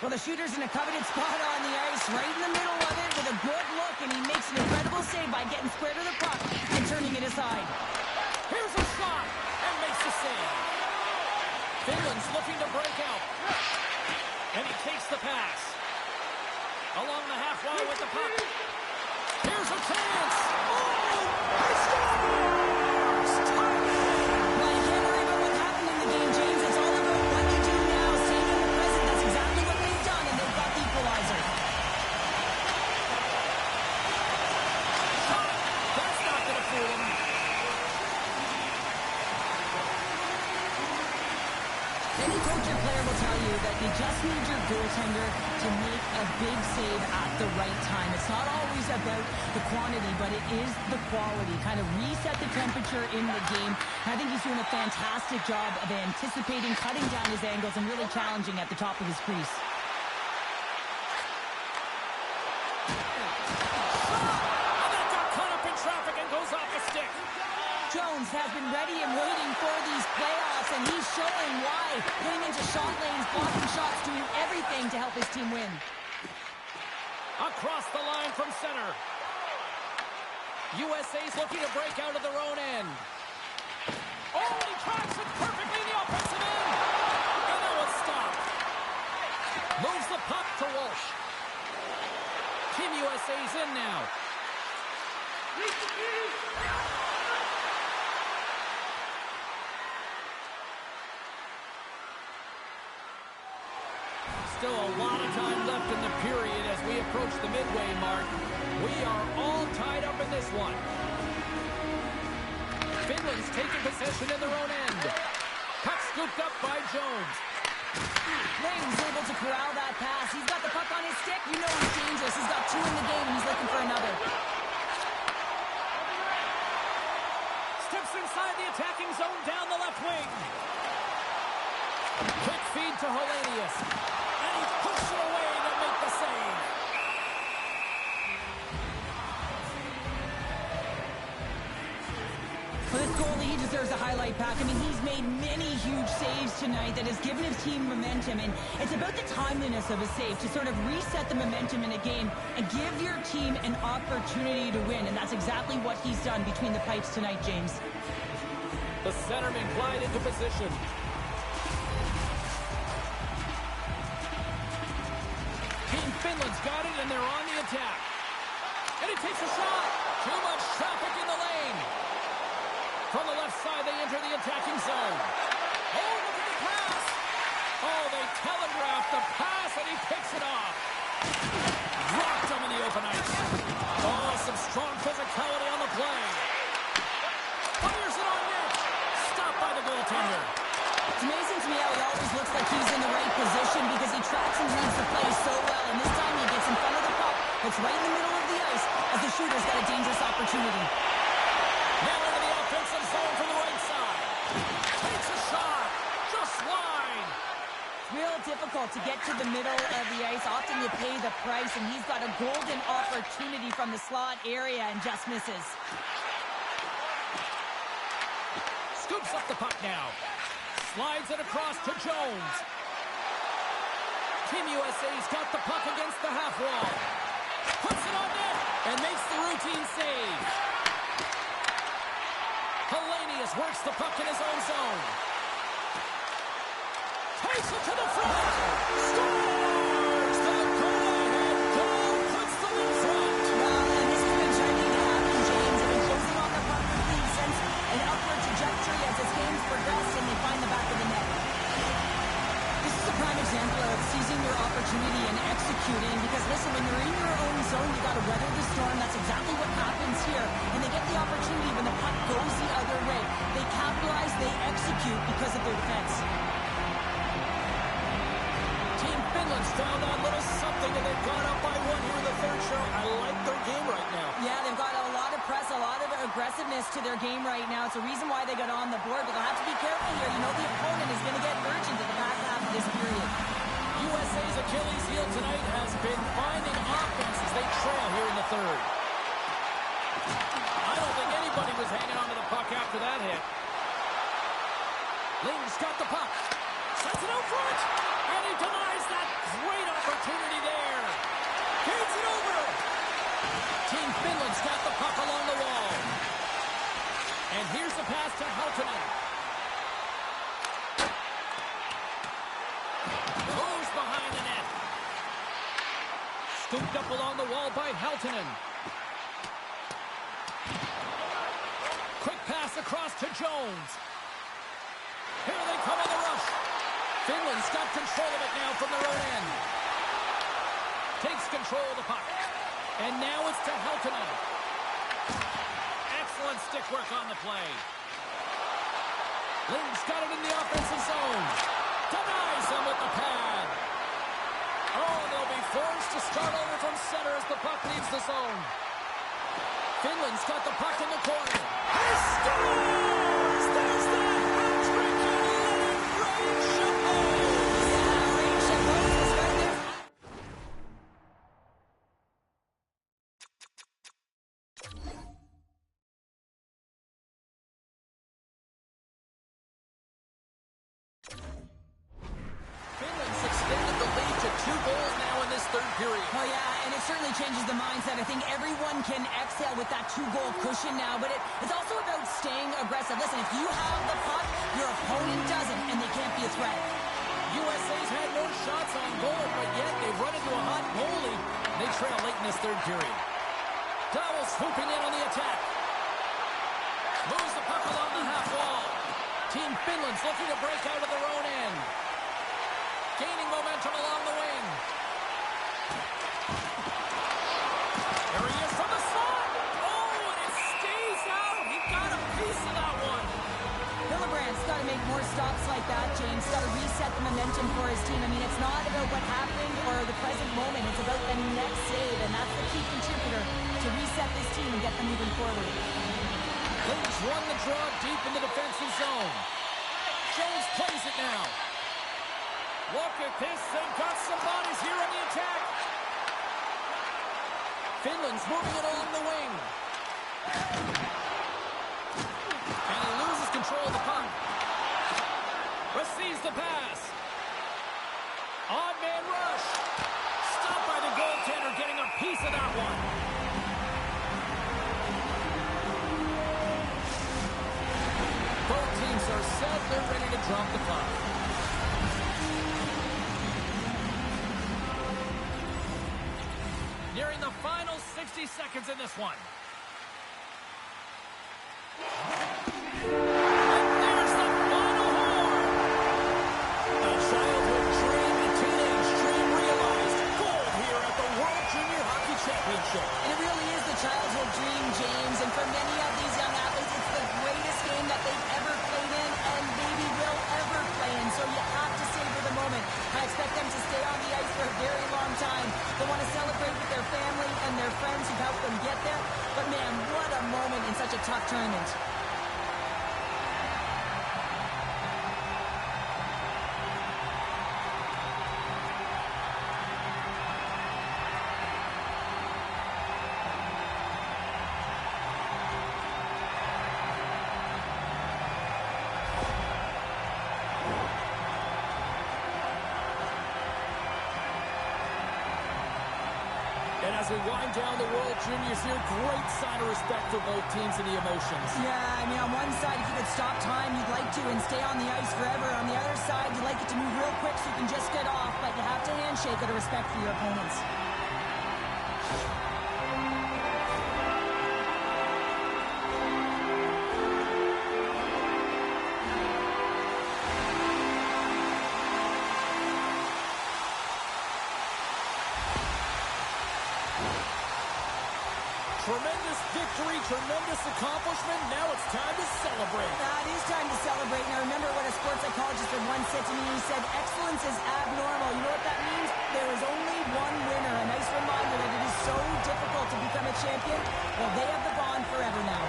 Well, the shooter's in a coveted spot on the ice, right in the middle of it with a good look, and he makes an incredible save by getting square to the puck and turning it aside. Here's a shot, and makes the save. Finland's looking to break out, and he takes the pass. Along the half wall with the puck. Here's a chance. Oh, he scores! Well, you can't worry about what happened in the game, James. It's all about what you do now, staying in the present. That's exactly what they've done, and they've got the equalizer. That's not going to fool him. Any coach or player will tell you that you just need your goaltender to make a big save at the right time. It's not always about the quantity, but it is the quality. Kind of reset the temperature in the game. I think he's doing a fantastic job of anticipating, cutting down his angles, and really challenging at the top of his crease. And that got caught up in traffic and goes off the stick. Jones has been ready and waiting for these playoffs, and he's showing why. Getting into shot lanes, blocking shots, doing everything to help his team win. Across the line from center. USA's looking to break out of their own end. Oh, and he tracks it perfectly in the offensive end. And that was stopped. Moves the puck to Walsh. Team USA's in now. Still a lot of time left in the period as we approach the midway mark. We are all tied up in this one. Finland's taking possession in their own end. Puck scooped up by Jones. Lane's able to corral that pass. He's got the puck on his stick. You know he's dangerous. He's got 2 in the game, and he's looking for another. Steps inside the attacking zone down the left wing. Quick feed to Hellenius. And he pushed it away to make the save. For this goalie, he deserves a highlight pack. I mean, he's made many huge saves tonight that has given his team momentum, and it's about the timeliness of a save to sort of reset the momentum in a game and give your team an opportunity to win, and that's exactly what he's done between the pipes tonight, James. The centerman glide into position. Team Finland's got it, and they're on the attack. And he takes a shot. Too much traffic in the lane. From the left side, they enter the attacking zone. Oh, look at the pass. Oh, they telegraphed the pass, and he picks it off. Dropped him in the open ice. Oh, some strong physicality on the play. Fires it on net. Stopped by the goaltender. It's amazing to me how he always looks like he's in the right position because he tracks and reads the play so well, and this time he gets in front of the puck. It's right in the middle of the ice as the shooter's got a dangerous opportunity. Now into the offensive zone from the right side. Takes a shot. Just wide. It's real difficult to get to the middle of the ice. Often you pay the price, and he's got a golden opportunity from the slot area and just misses. Scoops up the puck now. Slides it across to Jones. Team USA's got the puck against the half wall. Puts it on net and makes the routine save. Hellenius works the puck in his own zone. Takes it to the front. Scores! they execute because of their defense. Team Finland's found that little something, and they've gone up by 1 here in the third show. I like their game right now. Yeah, they've got a lot of press, a lot of aggressiveness to their game right now. It's a reason why they got on the board, but they'll have to be careful here. You know the opponent is going to get urgent at the back half of this period. USA's Achilles heel tonight has been finding offense as they trail here in the third. I don't think anybody was hanging on to the puck after that hit. Ling's got the puck. Sets it out front. And he denies that great opportunity there. Feeds it over. Team Finland's got the puck along the wall. And here's the pass to Halttunen. Goes behind the net. Scooped up along the wall by Halttunen. Quick pass across to Jones. Here they come on the rush. Finland's got control of it now from their own end. Takes control of the puck. And now it's to Halttunen. Excellent stick work on the play. Ling's got it in the offensive zone. Denies him with the pad. Oh, they'll be forced to start over from center as the puck leaves the zone. Finland's got the puck in the corner. He scores! There's the hat-trick of Ray Chapeau! Yeah, Ray Chapeau is right there. Finland's extended the lead to 2 goals now in this third period. Oh, yeah, and it certainly changes the mindset. I think everyone can exhale with that 2-goal cushion now, but it's also about staying aggressive. Listen, if you have the puck, your opponent doesn't, and they can't be a threat. USA's had no shots on goal, but yet they've run into a hot goalie. They trail late in this third period. Dowell swooping in on the attack. Moves the puck along the half wall. Team Finland's looking to break out of their own end. Gaining momentum along the wing. There he is from the slot. Oh, and it stays out. He got a piece of that one. Hillebrand's got to make more stops like that, James. Got to reset the momentum for his team. I mean, it's not about what happened or the present moment. It's about the next save, and that's the key contributor to reset this team and get them moving forward. Lynch won the draw deep in the defensive zone. Jones plays it now. Look at this. They've got some bodies here on the attack. Finland's moving it along the wing. And he loses control of the puck. Receives the pass. Odd man rush. Stopped by the goaltender, getting a piece of that one. Both teams are set. They're ready to drop the puck. Nearing the final 60 seconds in this one. And there's the final horn. A childhood dream, a teenage dream realized. Gold here at the World Junior Hockey Championship. And it really is the childhood dream, James. And for many of these young athletes, it's the greatest game that they've ever played in and maybe will ever play in. So you have to savor the moment. I expect them to stay on the ice for a very long time. They want to celebrate with their family and their friends who helped them get there. But man, what a moment in such a tough tournament. And as we wind down the World Juniors here, great sign of respect for both teams and the emotions. Yeah, I mean, on one side, if you could stop time, you'd like to and stay on the ice forever. On the other side, you'd like it to move real quick so you can just get off, but you have to handshake out of respect for your opponents. Tremendous victory victory, tremendous accomplishment. Now it's time to celebrate. It is time to celebrate. Now remember what a sports psychologist had once said to me. He said, excellence is abnormal. You know what that means? There is only one winner. A nice reminder that it is so difficult to become a champion. Well, they have the bond forever now.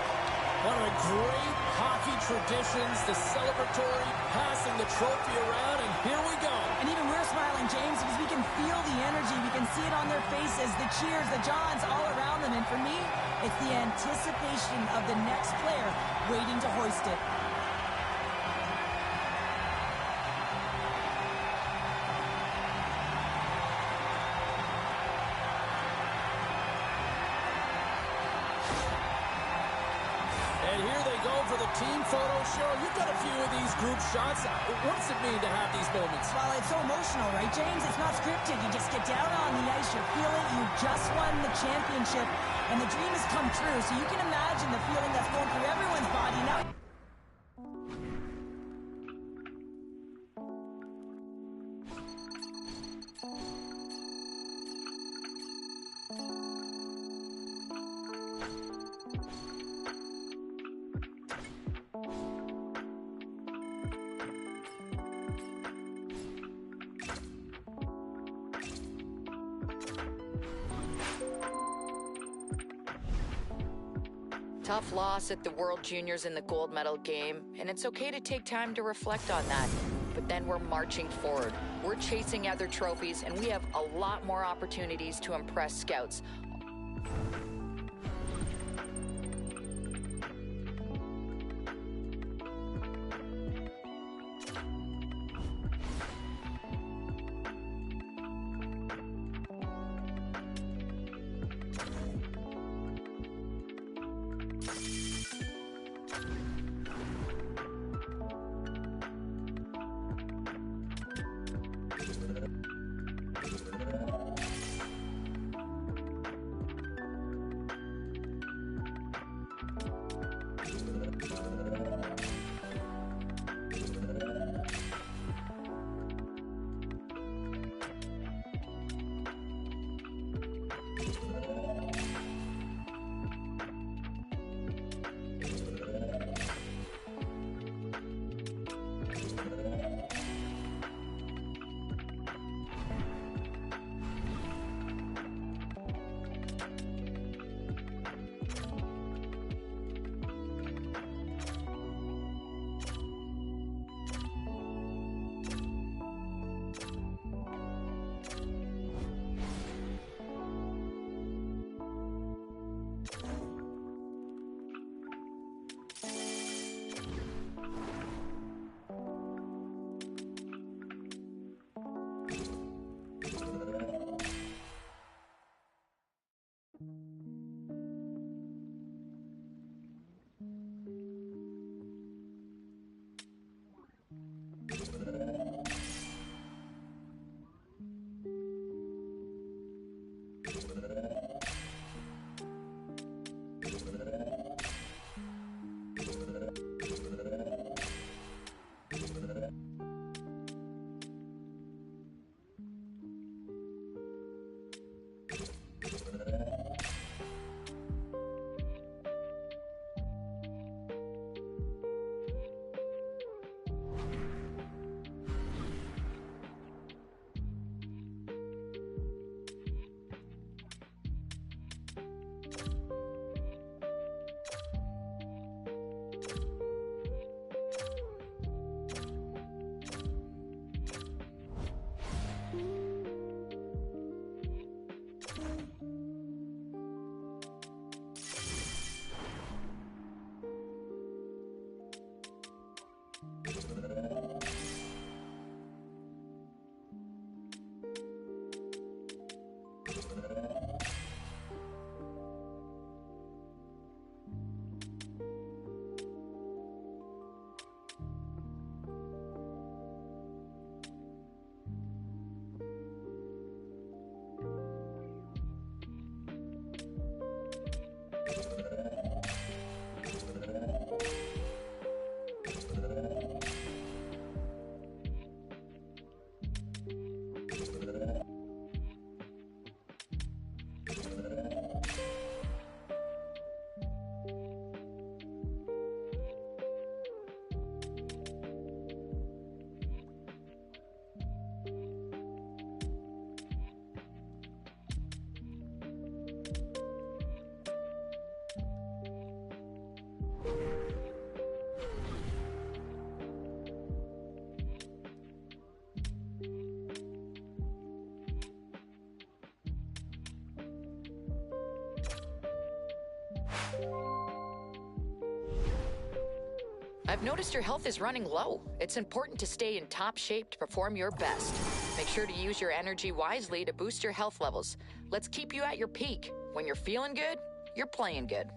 One of the great hockey traditions, the celebratory, passing the trophy around, and here we go. And even we're smiling, James, because we can feel the energy. We can see it on their faces, the cheers, the Johns all around them. And for me, it's the anticipation of the next player waiting to hoist it. And here they go for the team photo show. You've got a few of these group shots. What does it mean to have these moments? Well, it's so emotional, right, James? It's not scripted. You just get down on the ice, you feel it, you just won the championship, and the dream has come true. So you can imagine the feeling that's going through everyone's body now. Tough loss at the World Juniors in the gold medal game, and it's okay to take time to reflect on that. But then we're marching forward. We're chasing other trophies, and we have a lot more opportunities to impress scouts. I've noticed your health is running low. It's important to stay in top shape to perform your best. Make sure to use your energy wisely to boost your health levels. Let's keep you at your peak. When you're feeling good, you're playing good.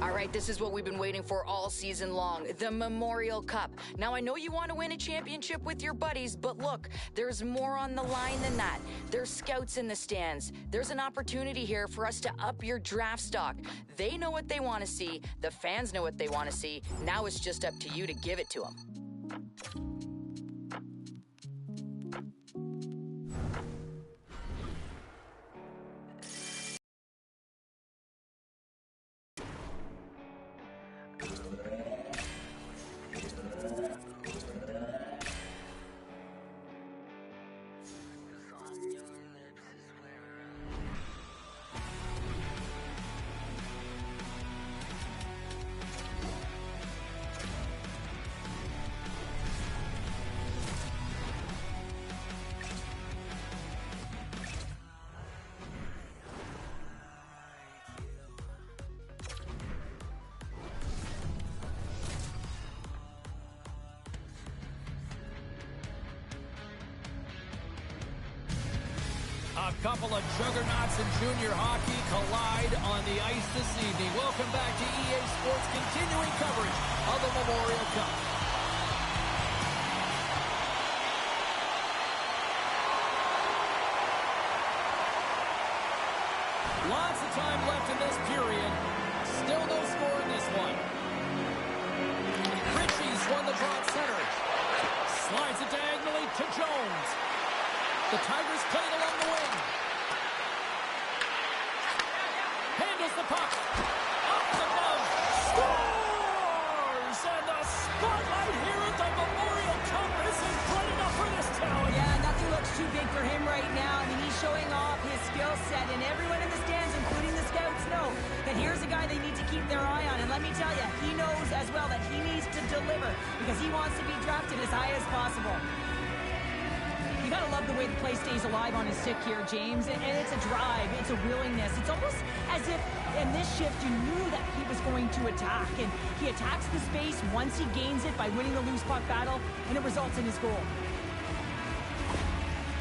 All right, this is what we've been waiting for all season long, the Memorial Cup. Now, I know you want to win a championship with your buddies, but look, there's more on the line than that. There's scouts in the stands. There's an opportunity here for us to up your draft stock. They know what they want to see. The fans know what they want to see. Now it's just up to you to give it to them. A couple of juggernauts in junior hockey collide on the ice this evening. Welcome back to EA Sports' continuing coverage of the Memorial Cup. Lots of time left in this period. Still no score in this one. Ritchie's won the draw at center. Slides it diagonally to Jones. The Tigers play it along the wing. Handles the puck. Off the glove. keep their eye on. And let me tell you, he knows as well that he needs to deliver because he wants to be drafted as high as possible. You gotta love the way the play stays alive on his stick here, James. And it's a drive, it's a willingness. It's almost as if in this shift you knew that he was going to attack. And he attacks the space once he gains it by winning the loose puck battle, and it results in his goal.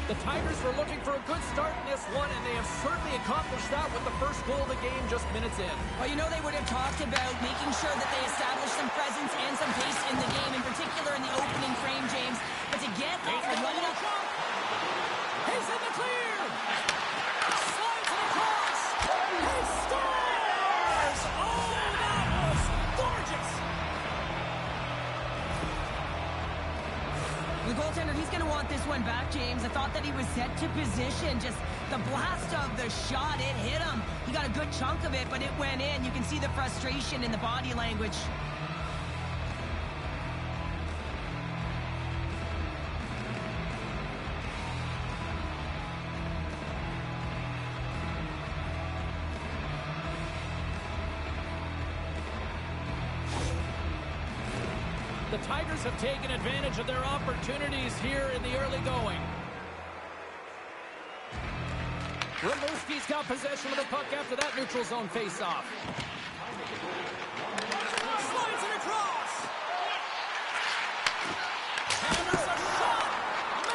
The Tigers were looking for a good start in this one, and they have certainly accomplished that with the first goal of the game just minutes in. Well, you know they would have talked about making sure that they establish some presence and some pace in the game, in particular in the opening frame, James. But to get off the run up... He's in the clear! Slides it across! He scores! Oh, that was gorgeous! The goaltender, he's going to want this one back, James. I thought that he was set to position. Just the blast of the shot, it hit him. He got a good chunk of it, but it went in. You can see the frustration in the body language. The Tigers have taken advantage of their opportunities here in the early going. Rimouski's got possession of the puck after that neutral zone face-off. Slides it across! And there's a shot!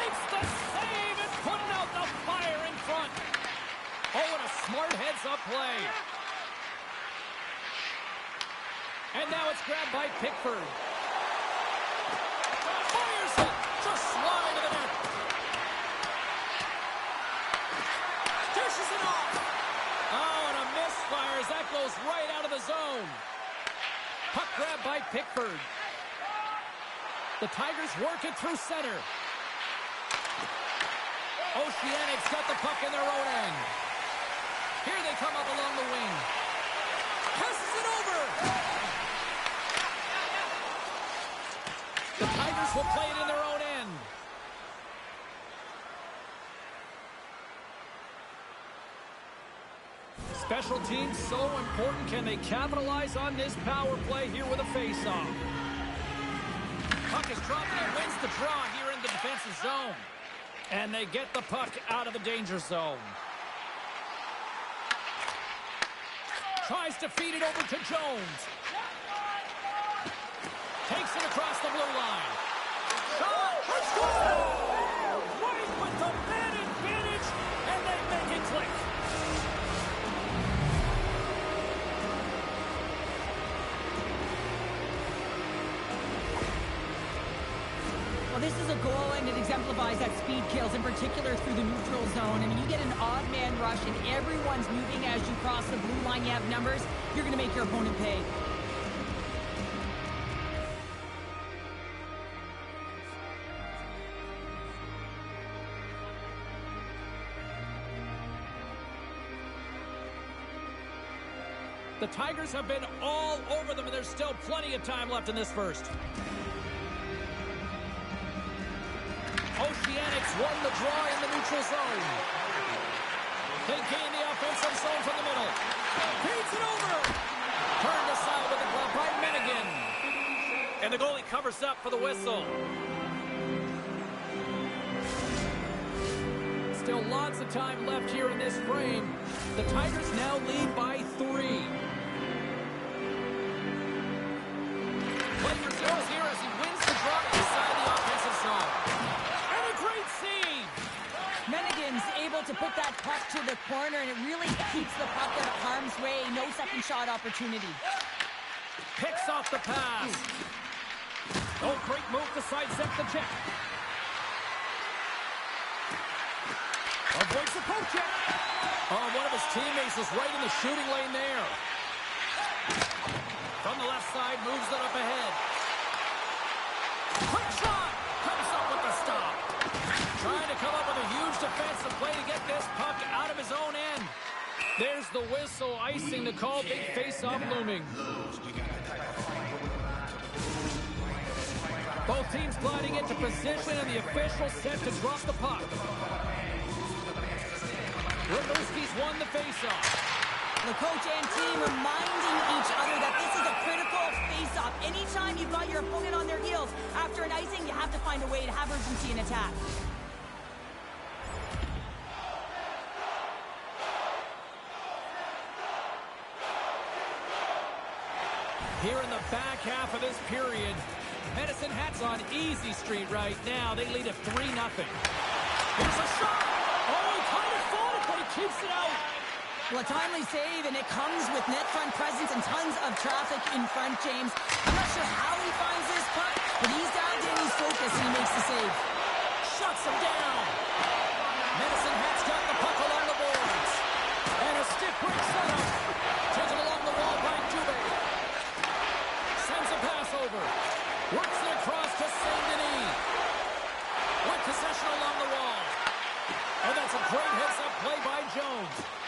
Makes the save and putting out the fire in front. Oh, what a smart heads-up play. And now it's grabbed by Pickford. Fires it! Just slide to the net. Dishes it off. Oh, and a misfire as that goes right out of the zone. Puck grab by Pickford. The Tigers work it through center. Oceanics got the puck in their own end. Here they come up along the wing. Passes it over. The Tigers will play it in their own end. Special teams so important. Can they capitalize on this power play here with a face-off? Puck is dropped and wins the draw here in the defensive zone. And they get the puck out of the danger zone. Tries to feed it over to Jones. Takes it across the blue line. Shot! Score! Right with the man advantage, and they make it click. Well, this is a goal, and it exemplifies that speed kills, in particular through the neutral zone. I mean, you get an odd man rush, and everyone's moving as you cross the blue line. You have numbers. You're going to make your opponent pay. The Tigers have been all over them, and there's still plenty of time left in this first. Oceanics won the draw in the neutral zone. They gain the offensive zone from the middle. Feeds it over. Turned aside with a glove by Menigan. And the goalie covers up for the whistle. Still lots of time left here in this frame. The Tigers now lead by 3. Play resumes here as he wins the draw inside the offensive zone. And a great save! Menigan's able to put that puck to the corner, and it really keeps the puck out of harm's way. No second shot opportunity. Picks off the pass. Oh, great move to sidestep the check. Avoids the poke check. Oh, one of his teammates is right in the shooting lane there. From the left side, moves it up ahead. Quick shot! Comes up with the stop. Trying to come up with a huge defensive play to get this puck out of his own end. There's the whistle, icing the call. Big face-off looming. Both teams gliding into position, and the official set to drop the puck. Rimouski's won the face-off. The coach and team reminding each other find a way to have urgency in attack. Here in the back half of this period, Medicine Hat's on easy street right now. They lead at 3-0. Here's a shot. Oh, he kind of fought it, but he keeps it out. Well, a timely save, and it comes with net front presence and tons of traffic in front, James. I'm not sure how he finds this puck, but he's dialed in, he's focused, and he makes the save. Shuts him down. Medicine Hat's got the puck along the boards. And a stiff break setup. Taken along the wall by Dubé. Sends a pass over. Works it across to Saint-Denis. With possession along the wall. And that's a great heads-up play by Jones.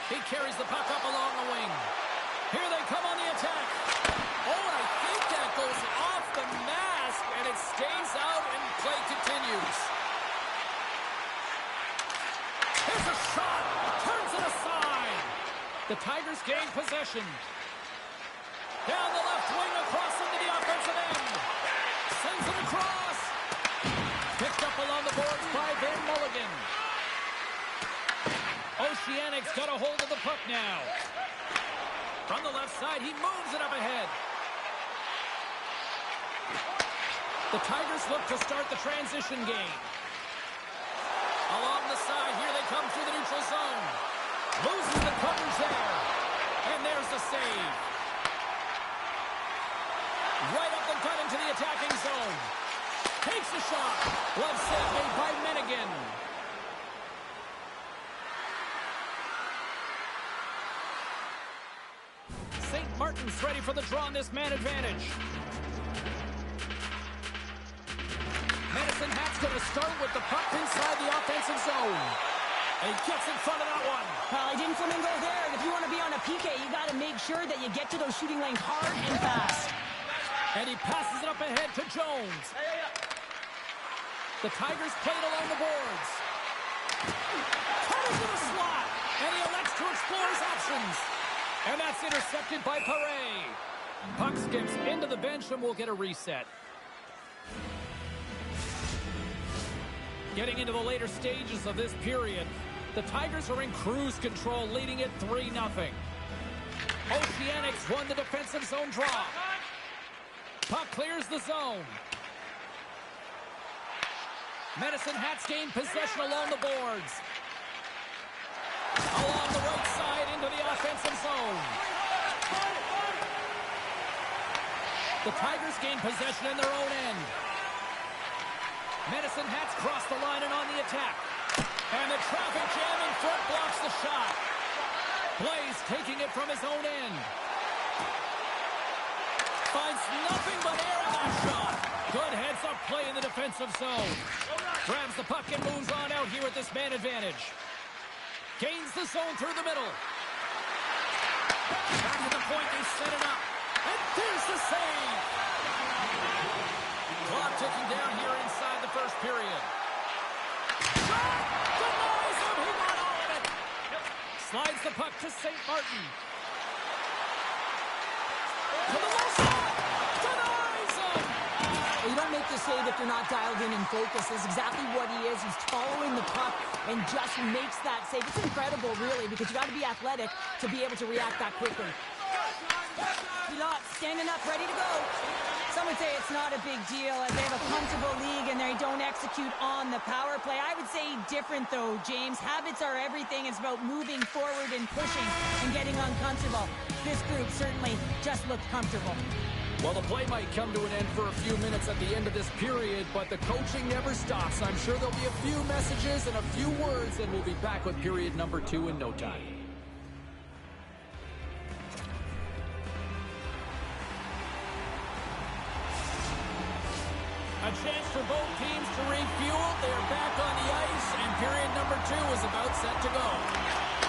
He carries the puck up along the wing. Here they come on the attack. Oh, I think that goes off the mask, and it stays out, and play continues. Here's a shot. Turns it aside. The Tigers gain possession. Down the left wing, across into the offensive end. Sends it across. Picked up along the boards by Van Mulligan. Oceanic's got a hold of the puck now. From the left side, he moves it up ahead. The Tigers look to start the transition game. Along the side, here they come through the neutral zone. Loses the coverage there. And there's the save. Right up the gut into the attacking zone. Takes the shot. Glove save made by Mennigan. St. Martin's ready for the draw on this man advantage. Medicine Hat's going to start with the puck inside the offensive zone. And he gets in front of that one. Well, he didn't flamingo there. And if you want to be on a PK, you got to make sure that you get to those shooting lanes hard and fast. And he passes it up ahead to Jones. The Tigers play it along the boards. Cut into the slot. And he elects to explore his options. And that's intercepted by Paré. Puck skips into the bench and we'll get a reset. Getting into the later stages of this period, the Tigers are in cruise control, leading it 3-0. Oceanics won the defensive zone draw. Puck clears the zone. Medicine Hats gain possession along the boards. Along the right side into the offensive zone. The Tigers gain possession in their own end. Medicine Hats cross the line and on the attack. And the traffic jam in front blocks the shot. Blaze taking it from his own end. Finds nothing but air in that shot. Good heads-up play in the defensive zone. Grabs the puck and moves on out here with this man advantage. Gains the zone through the middle. Back to the point, they set it up. And there's the save. Clock ticking down here inside the first period. Shot! Denies him! He got all of it! Slides the puck to St. Martin. To the low shot! Denies him! Well, you don't make the save if you're not dialed in and focused. That's exactly what he is. He's following the puck and just makes that save. It's incredible, really, because you got to be athletic to be able to react that quickly. He's not standing up, ready to go. Some would say it's not a big deal as they have a comfortable league and they don't execute on the power play. I would say different, though, James. Habits are everything. It's about moving forward and pushing and getting uncomfortable. This group certainly just looked comfortable. Well, the play might come to an end for a few minutes at the end of this period, but the coaching never stops. I'm sure there'll be a few messages and a few words, and we'll be back with period number 2 in no time. A chance for both teams to refuel. They're back on the ice, and period number 2 is about set to go.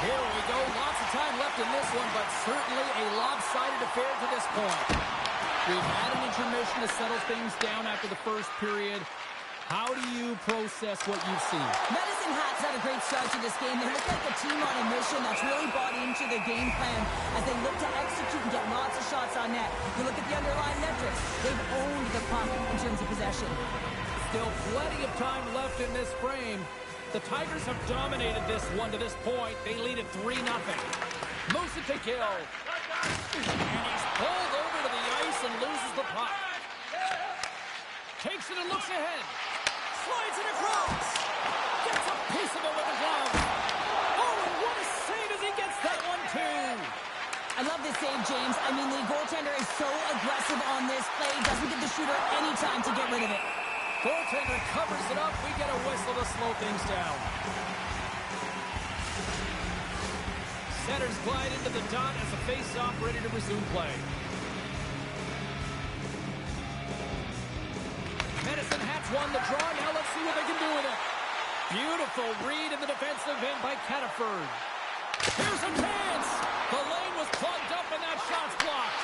Here we go. Lots of time left in this one, but certainly a lopsided affair to this point. We've had an intermission to settle things down after the first period. How do you process what you've seen? Medicine Hats had a great start to this game. They look like a team on a mission that's really bought into the game plan as they look to execute and get lots of shots on net. You look at the underlying metrics. They've owned the puck in terms of possession. Still plenty of time left in this frame. The Tigers have dominated this one to this point. They lead it 3-0. Moves it to kill. And he's pulled over to the ice and loses the puck. Takes it and looks ahead. Slides it across. Gets a piece of it with a glove. Oh, and what a save as he gets that one, too. I love this save, James. I mean, the goaltender is so aggressive on this play. Doesn't give the shooter any time to get rid of it. Goaltender covers it up. We get a whistle to slow things down. Centers glide into the dot as a face-off ready to resume play. Medicine Hats won the draw. Now let's see what they can do with it. Beautiful read in the defensive end by Cataford. Here's a chance. The lane was plugged up and that shot's blocked.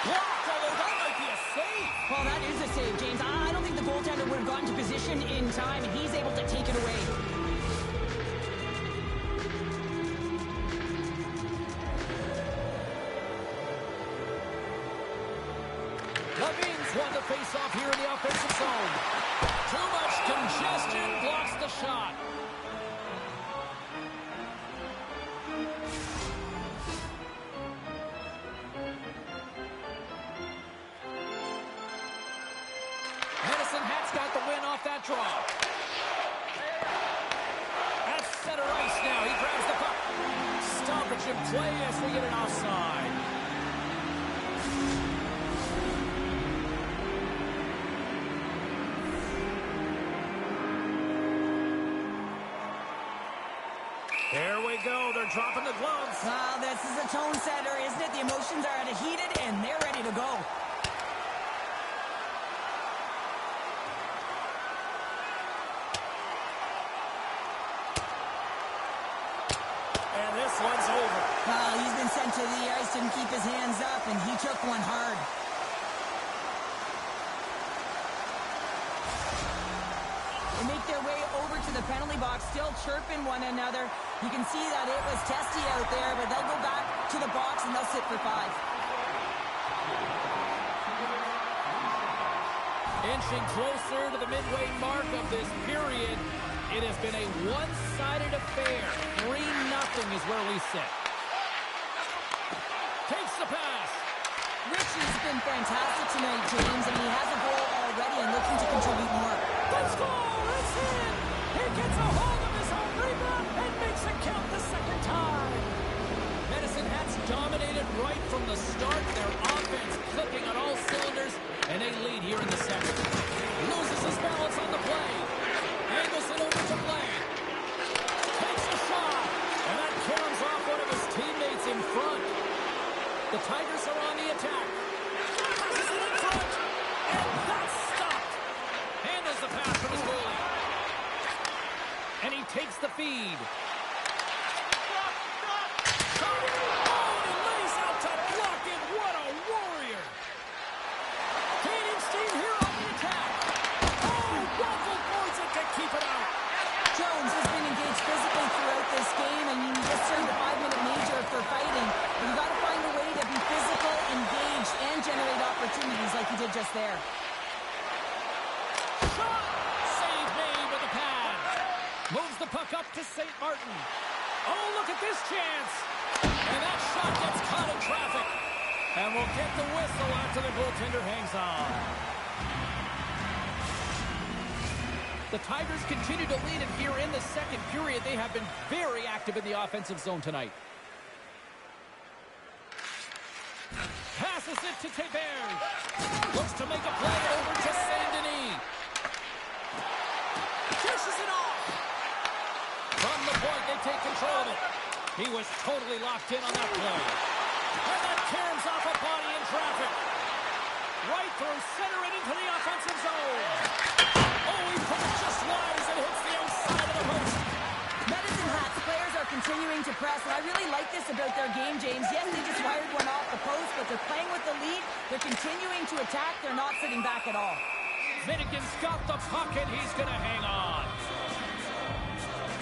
Blocked, although that might be a save. Well, that is a save, James. I don't think the goaltender would have gotten to position in time, and he's able to take it away. Levine's won the face-off here in the offensive zone. Too much congestion blocks the shot. Medicine Hat's got the win off that draw. At center ice now. He grabs the puck. Stoppage in play as we get an offside. There we go. They're dropping the gloves. Well, this is a tone setter, isn't it? The emotions are at a heated, and they're ready to go. And this one's over. Well, he's been sent to the ice, didn't keep his hands up, and he took one hard. They make their way over to the penalty box, still chirping one another. You can see that it was testy out there, but they'll go back to the box and they'll sit for 5. Inching closer to the midway mark of this period. It has been a one-sided affair. 3-0 is where we sit. Takes the pass. Richie's been fantastic tonight, James, and he has a goal already and looking to contribute more. The score! It's in! He gets a hold of his own rebound and makes it count the second time. Medicine Hats dominated right from the start. Their offense clicking on all cylinders, and they lead here in the second. Loses his balance on the play. Angles it over to Blaine. Takes a shot, and that caroms off one of his teammates in front. The Tigers are on the attack. Passes it in front, and that's stopped. Handles the pass from his goalie. And he takes the feed. Oh, and he lays out to block it. What a warrior. Gaining steam here on the attack. Oh, Waffle boards it to keep it out. Jones has been engaged physically throughout this game, and you just served a 5-minute major for fighting. But you got to find a way to be physical, engaged, and generate opportunities like you did just there. Shot! Save made with the pad. Moves the puck up to St. Martin. Oh, look at this chance. And that shot gets caught in traffic. And we'll get the whistle after the goaltender hangs on. The Tigers continue to lead it here in the second period. They have been very active in the offensive zone tonight. Passes it to Tebert. Looks to make a play over to Saint-Denis. Dishes it off. From the point, they take control of it. He was totally locked in on that play. And that caroms off a body in traffic. Right through center and into the offensive zone. Oh, he put it just wide as it hits the outside of the post. Medicine Hats players are continuing to press, and I really like this about their game, James. Yes, they just wired one off the post, but they're playing with the lead. They're continuing to attack. They're not sitting back at all. Finnegan's got the puck, and he's going to hang on.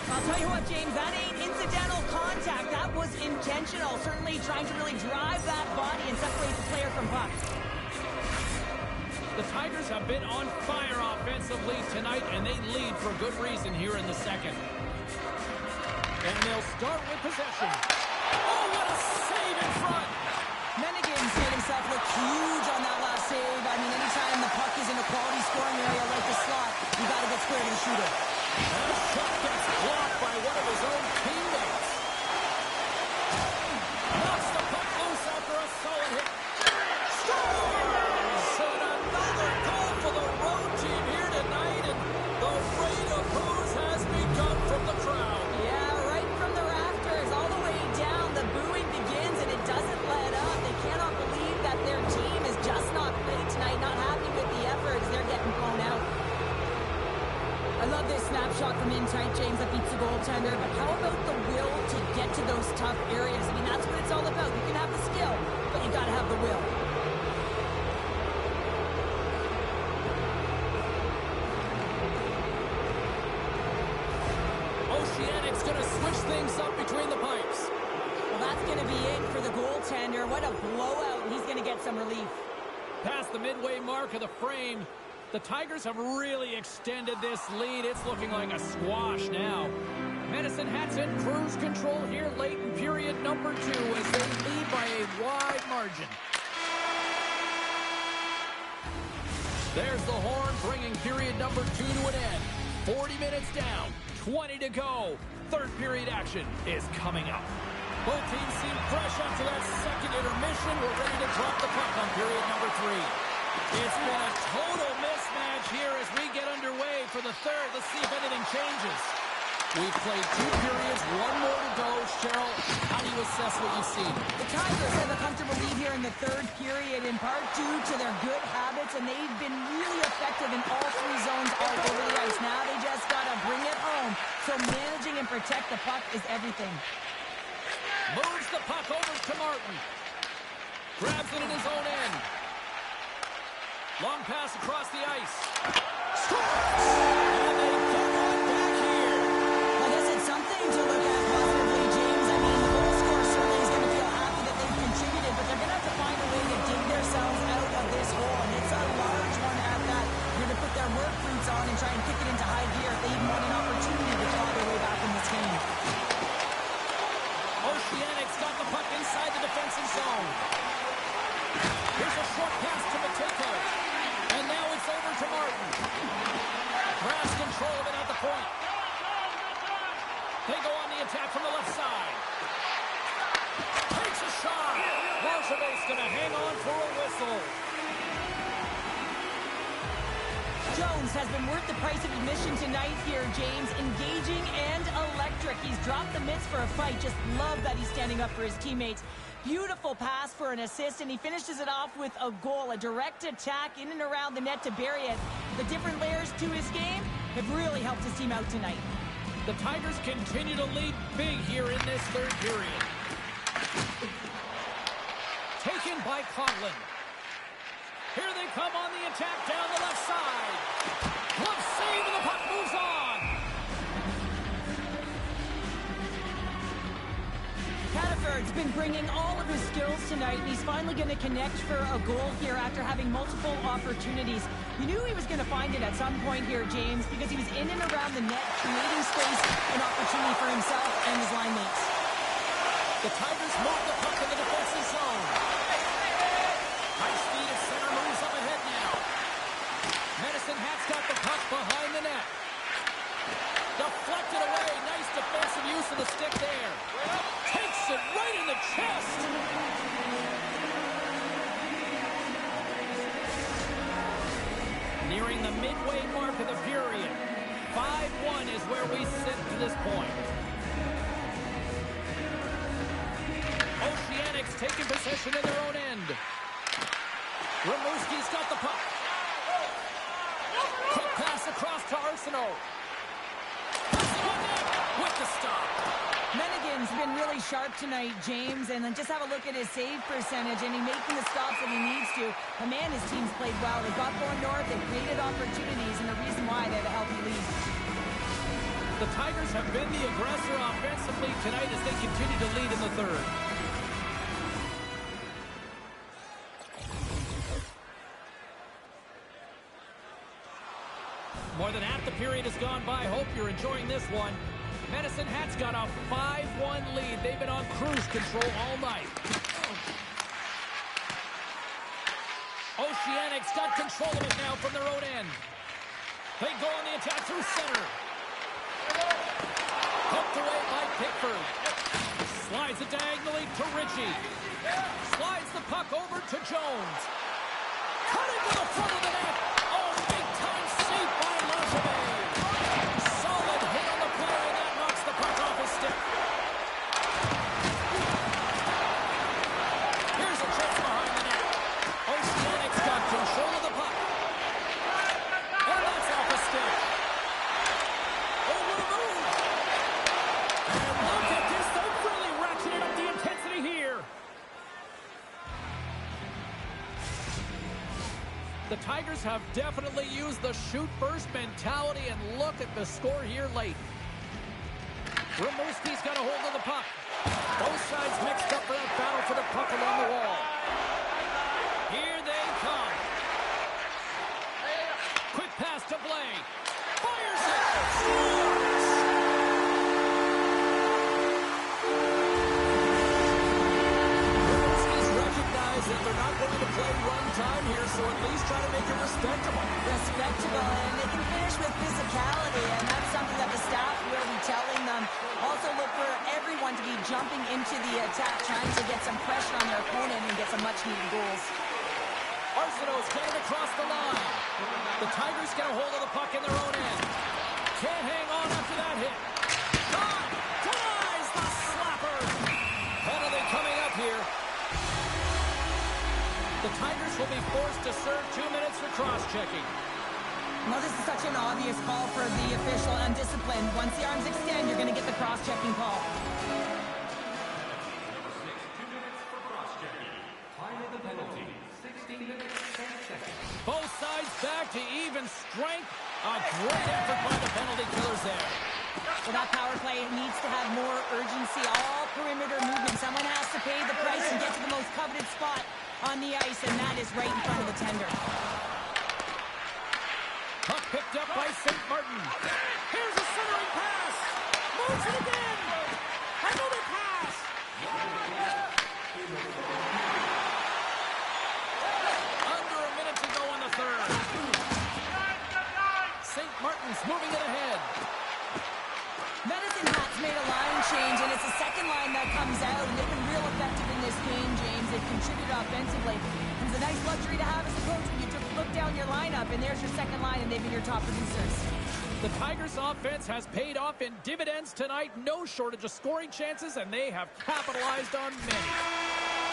I'll tell you what, James, that ain't incidental contact. That was intentional. Certainly trying to really drive that body and separate the player from puck. The Tigers have been on fire offensively tonight, and they lead for good reason here in the second. And they'll start with possession. Oh, what a save in front! Mennigan's made himself look huge on that last save. I mean, anytime the puck is in a quality scoring area like the slot, you got to get square to the shooter. That shot gets blocked by one of his own teammates. Knocks the puck loose after a solid hit. Scores! And another goal for the road team here tonight, and the rain of booze has begun from the crowd. Yeah, right from the rafters, all the way down, the booing begins, and it doesn't let up. They cannot believe that their team is just not played tonight, not happy with the efforts. They're getting blown out. I love this snapshot from in tight, James, that beats the goaltender. But how about the will to get to those tough areas? I mean, that's what it's all about. You can have the skill, but you got to have the will. Oceanic's going to switch things up between the pipes. Well, that's going to be it for the goaltender. What a blowout. He's going to get some relief. Past the midway mark of the frame, the Tigers have really extended this lead. It's looking like a squash now. Medicine Hat's in cruise control here late in period number 2 as they lead by a wide margin. There's the horn bringing period number 2 to an end. 40 minutes down, 20 to go. Third period action is coming up. Both teams seem fresh after that second intermission. We're ready to drop the puck on period number 3. It's been a total mismatch here as we get underway for the third. Let's see if anything changes. We've played 2 periods, 1 more to go. Cheryl, how do you assess what you've seen? The Tigers have a comfortable lead here in the third period, in part due to their good habits, and they've been really effective in all 3 zones all over the ice. Now they just got to bring it home. So managing and protect the puck is everything. Moves the puck over to Martin. Grabs it in his own end. Long pass across the ice. Scores! And they get one back here. I guess it's something to look at positively, James. I mean, the goal scorer certainly is going to feel happy that they've contributed, but they're going to have to find a way to dig themselves out of this hole, and it's a large one at that. They're going to put their work boots on and try and kick it into high gear if they even want an opportunity to claw their way back in this game. Oceanic's got the puck inside the defensive zone. Here's a short pass to Matejko. And now it's over to Martin. Grabs control of it at the point. They go on the attack from the left side. Takes a shot. Marchevet's going to hang on for a whistle. Jones has been worth the price of admission tonight here, James. Engaging and electric. He's dropped the mitts for a fight. Just love that he's standing up for his teammates. Beautiful pass for an assist, and he finishes it off with a goal. A direct attack in and around the net to bury it. The different layers to his game have really helped his team out tonight. The Tigers continue to lead big here in this third period. Taken by Conlon. Here they come on the attack down the left side. Glove save, and the puck moves on. Cataford's been bringing all of his skills tonight, and he's finally going to connect for a goal here after having multiple opportunities. You knew he was going to find it at some point here, James, because he was in and around the net, creating space and opportunity for himself and his line mates. The Tigers move the puck in the defensive zone. High speed at center moves up ahead now. Medicine Hat's got the puck behind the net. Deflected away. Nice defensive use of the stick there. Takes it right in the chest. Nearing the midway mark of the period. 5-1 is where we sit to this point. Oceanic's taking possession in their own end. Rimouski's got the puck. Quick pass across to Arsenault. With the stop. Mennigan's been really sharp tonight, James, and then just have a look at his save percentage, and he's making the stops that he needs to. And man, his team's played well. They got going north, they created opportunities, and the reason why they have a healthy lead. The Tigers have been the aggressor offensively tonight as they continue to lead in the third. More than half the period has gone by. Hope you're enjoying this one. Medicine Hat's got a 5-1 lead. They've been on cruise control all night. Oceanic's got control of it now from their own end. They go on the attack through center. Poked away by Pickford. Slides it diagonally to Ritchie. Slides the puck over to Jones. Cutting to the front of the net. Oh, big-time save by Langevin. Solid hit on the player, and that knocks the puck off his stick. Here's a chance behind the net. Oceanic's got control of the puck. And that's off a stick. Oh, what a move. And look at this. They've really ratcheted up the intensity here. The Tigers have definitely used the shoot-first mentality, and look at the score here late. Rimouski's got a hold of the puck. Both sides mixed up for that battle for the puck along the wall. Here they come. Quick pass to Blais. Fires it! Scores! Rimouski's recognized that they're not going to play run time here, so at least try to make it respectable. Respectable, and they can finish with physicality, and that's something that the staff will be telling them. Also look for everyone to be jumping into the attack, trying to get some pressure on their opponent and get some much-needed goals. Arsenault's getting across the line. The Tigers get a hold of the puck in their own end. Can't hang on after that hit. Shot! Denies the slapper! Penalty coming up here. The Tigers will be forced to serve 2 minutes for cross-checking. Well, this is such an obvious call for the official, undisciplined. Once the arms extend, you're going to get the cross-checking call. Both sides back to even strength. A great effort by the penalty killers there. Well, that power play needs to have more urgency. All perimeter movement. Someone has to pay the price and get to the most coveted spot on the ice, and that is right in front of the tender. Puck picked up by St. Martin. Here's a centering pass. Moves it again. Another pass. Under a minute to go on the third. St. Martin's moving it ahead. Medicine Hat's made a line change, and it's the second line that comes out, and they've been real effective in this game, James. They've contributed offensively. And it's a nice luxury to have as a coach when you just look down your lineup, and there's your second line, and they've been your top producers. The Tigers' offense has paid off in dividends tonight. No shortage of scoring chances, and they have capitalized on many.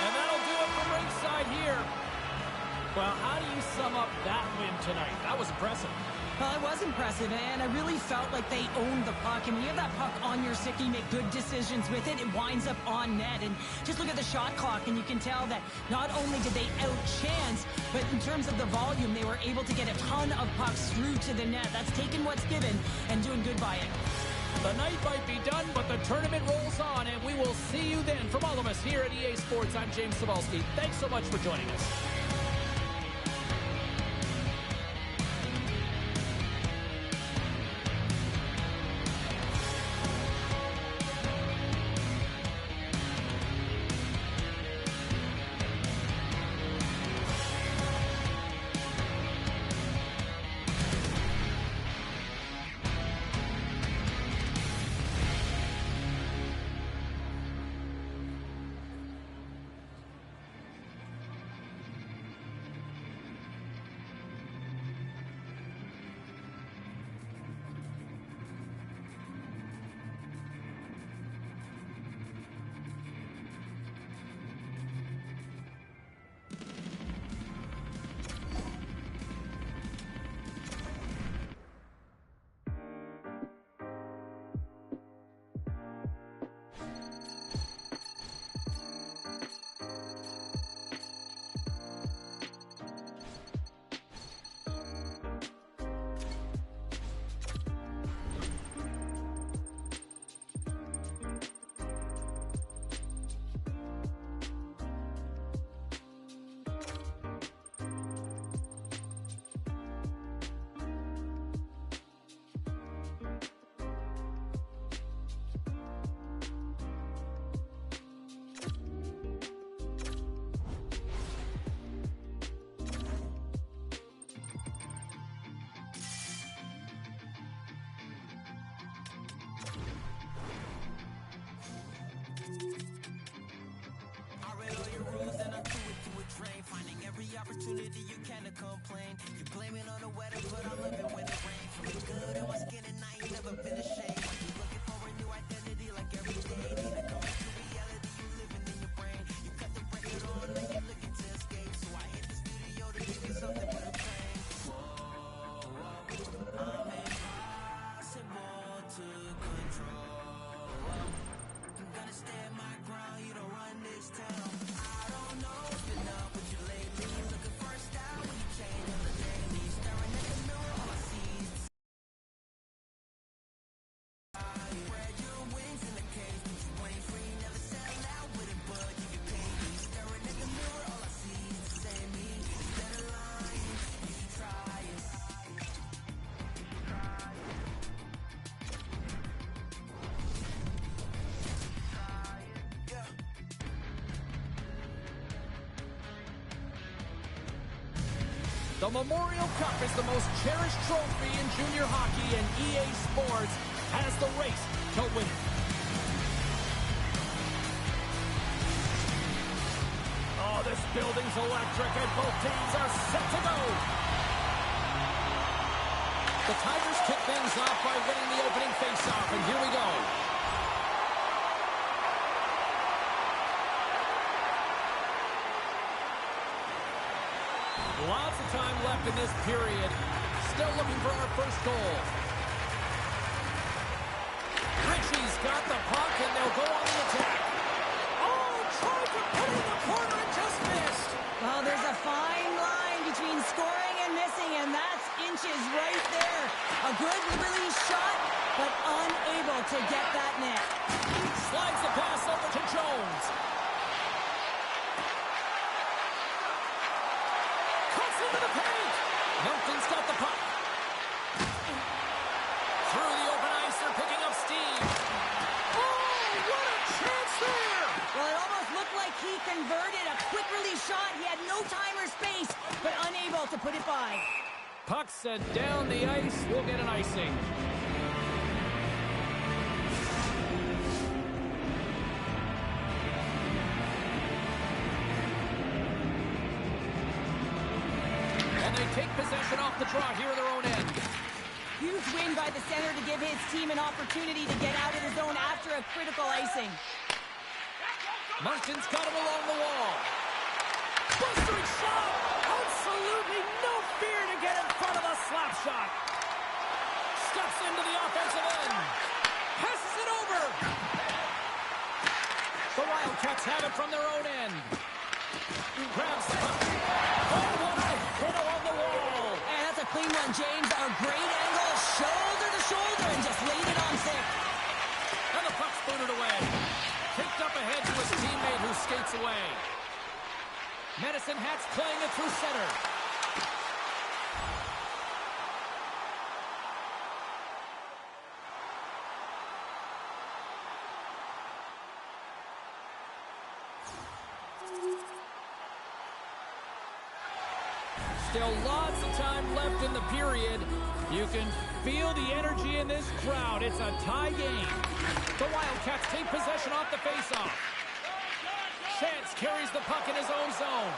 And that'll do it from ringside here. Well, how do you sum up that win tonight? That was impressive. Well, it was impressive, and I really felt like they owned the puck. And when you have that puck on your stick, you make good decisions with it. It winds up on net. And just look at the shot clock, and you can tell that not only did they outchance, but in terms of the volume, they were able to get a ton of pucks through to the net. That's taking what's given and doing good by it. The night might be done, but the tournament rolls on, and we will see you then. From all of us here at EA Sports, I'm James Cebulski. Thanks so much for joining us. the opportunity, you can't complain. You blame it on the weather, but I'm living when it rains. Feeling good in my skin and I ain't never been ashamed. You're looking for a new identity like every day. Need to come into reality, you living in your brain. You cut the record on and you're looking to escape. So I hit the studio to give you something for the pain. I'm impossible to control. I'm gonna stand my ground, you don't run this town. I don't know what's been up with you lately. Looking for a style when you change on the daily. Staring at the mirror, all I see is spread your wings in the cage, but you ain't free. Never sell out with it, but you get paid. Staring at the mirror, all I see is the same me. Instead of lying, you should try it. The Memorial Cup is the most cherished trophy in junior hockey, and EA Sports has the race to win it. Oh, this building's electric, and both teams are set to go. The Tigers kick things off by winning the opening faceoff, and here we go. Lots of time left in this period. Still looking for our first goal. Ritchie's got the puck, and they'll go on the attack. Oh, tried to put it in the corner and just missed. Well, there's a fine line between scoring and missing, and that's inches right there. A good release shot, but unable to get that net. Slides the pass over to Jones. Cuts into the paint. Moncton's got the puck. Through the open ice, they're picking up steam. Oh, what a chance there! Well, it almost looked like he converted a quick release shot. He had no time or space, but unable to put it by. Puck sent down the ice. We'll get an icing. And they take possession off the draw here in their own end. Huge win by the center to give his team an opportunity to get out of the zone after a critical icing. Moncton's got it along the wall. Bustering shot! Absolutely no fear to get in front of a slap shot. Steps into the offensive end. Passes it over. The Wildcats have it from their own end. Grabs the puck. Oh, what a hit along the wall. And that's a clean one, James. A great angle, shoulder to shoulder, and just laid it on thick. And the puck's booted away. Kicked up ahead to his teammate who skates away. Medicine Hat's playing it through center. Still lots of time left in the period. You can feel the energy in this crowd. It's a tie game. The Wildcats take possession off the faceoff. Chance carries the puck in his own zone.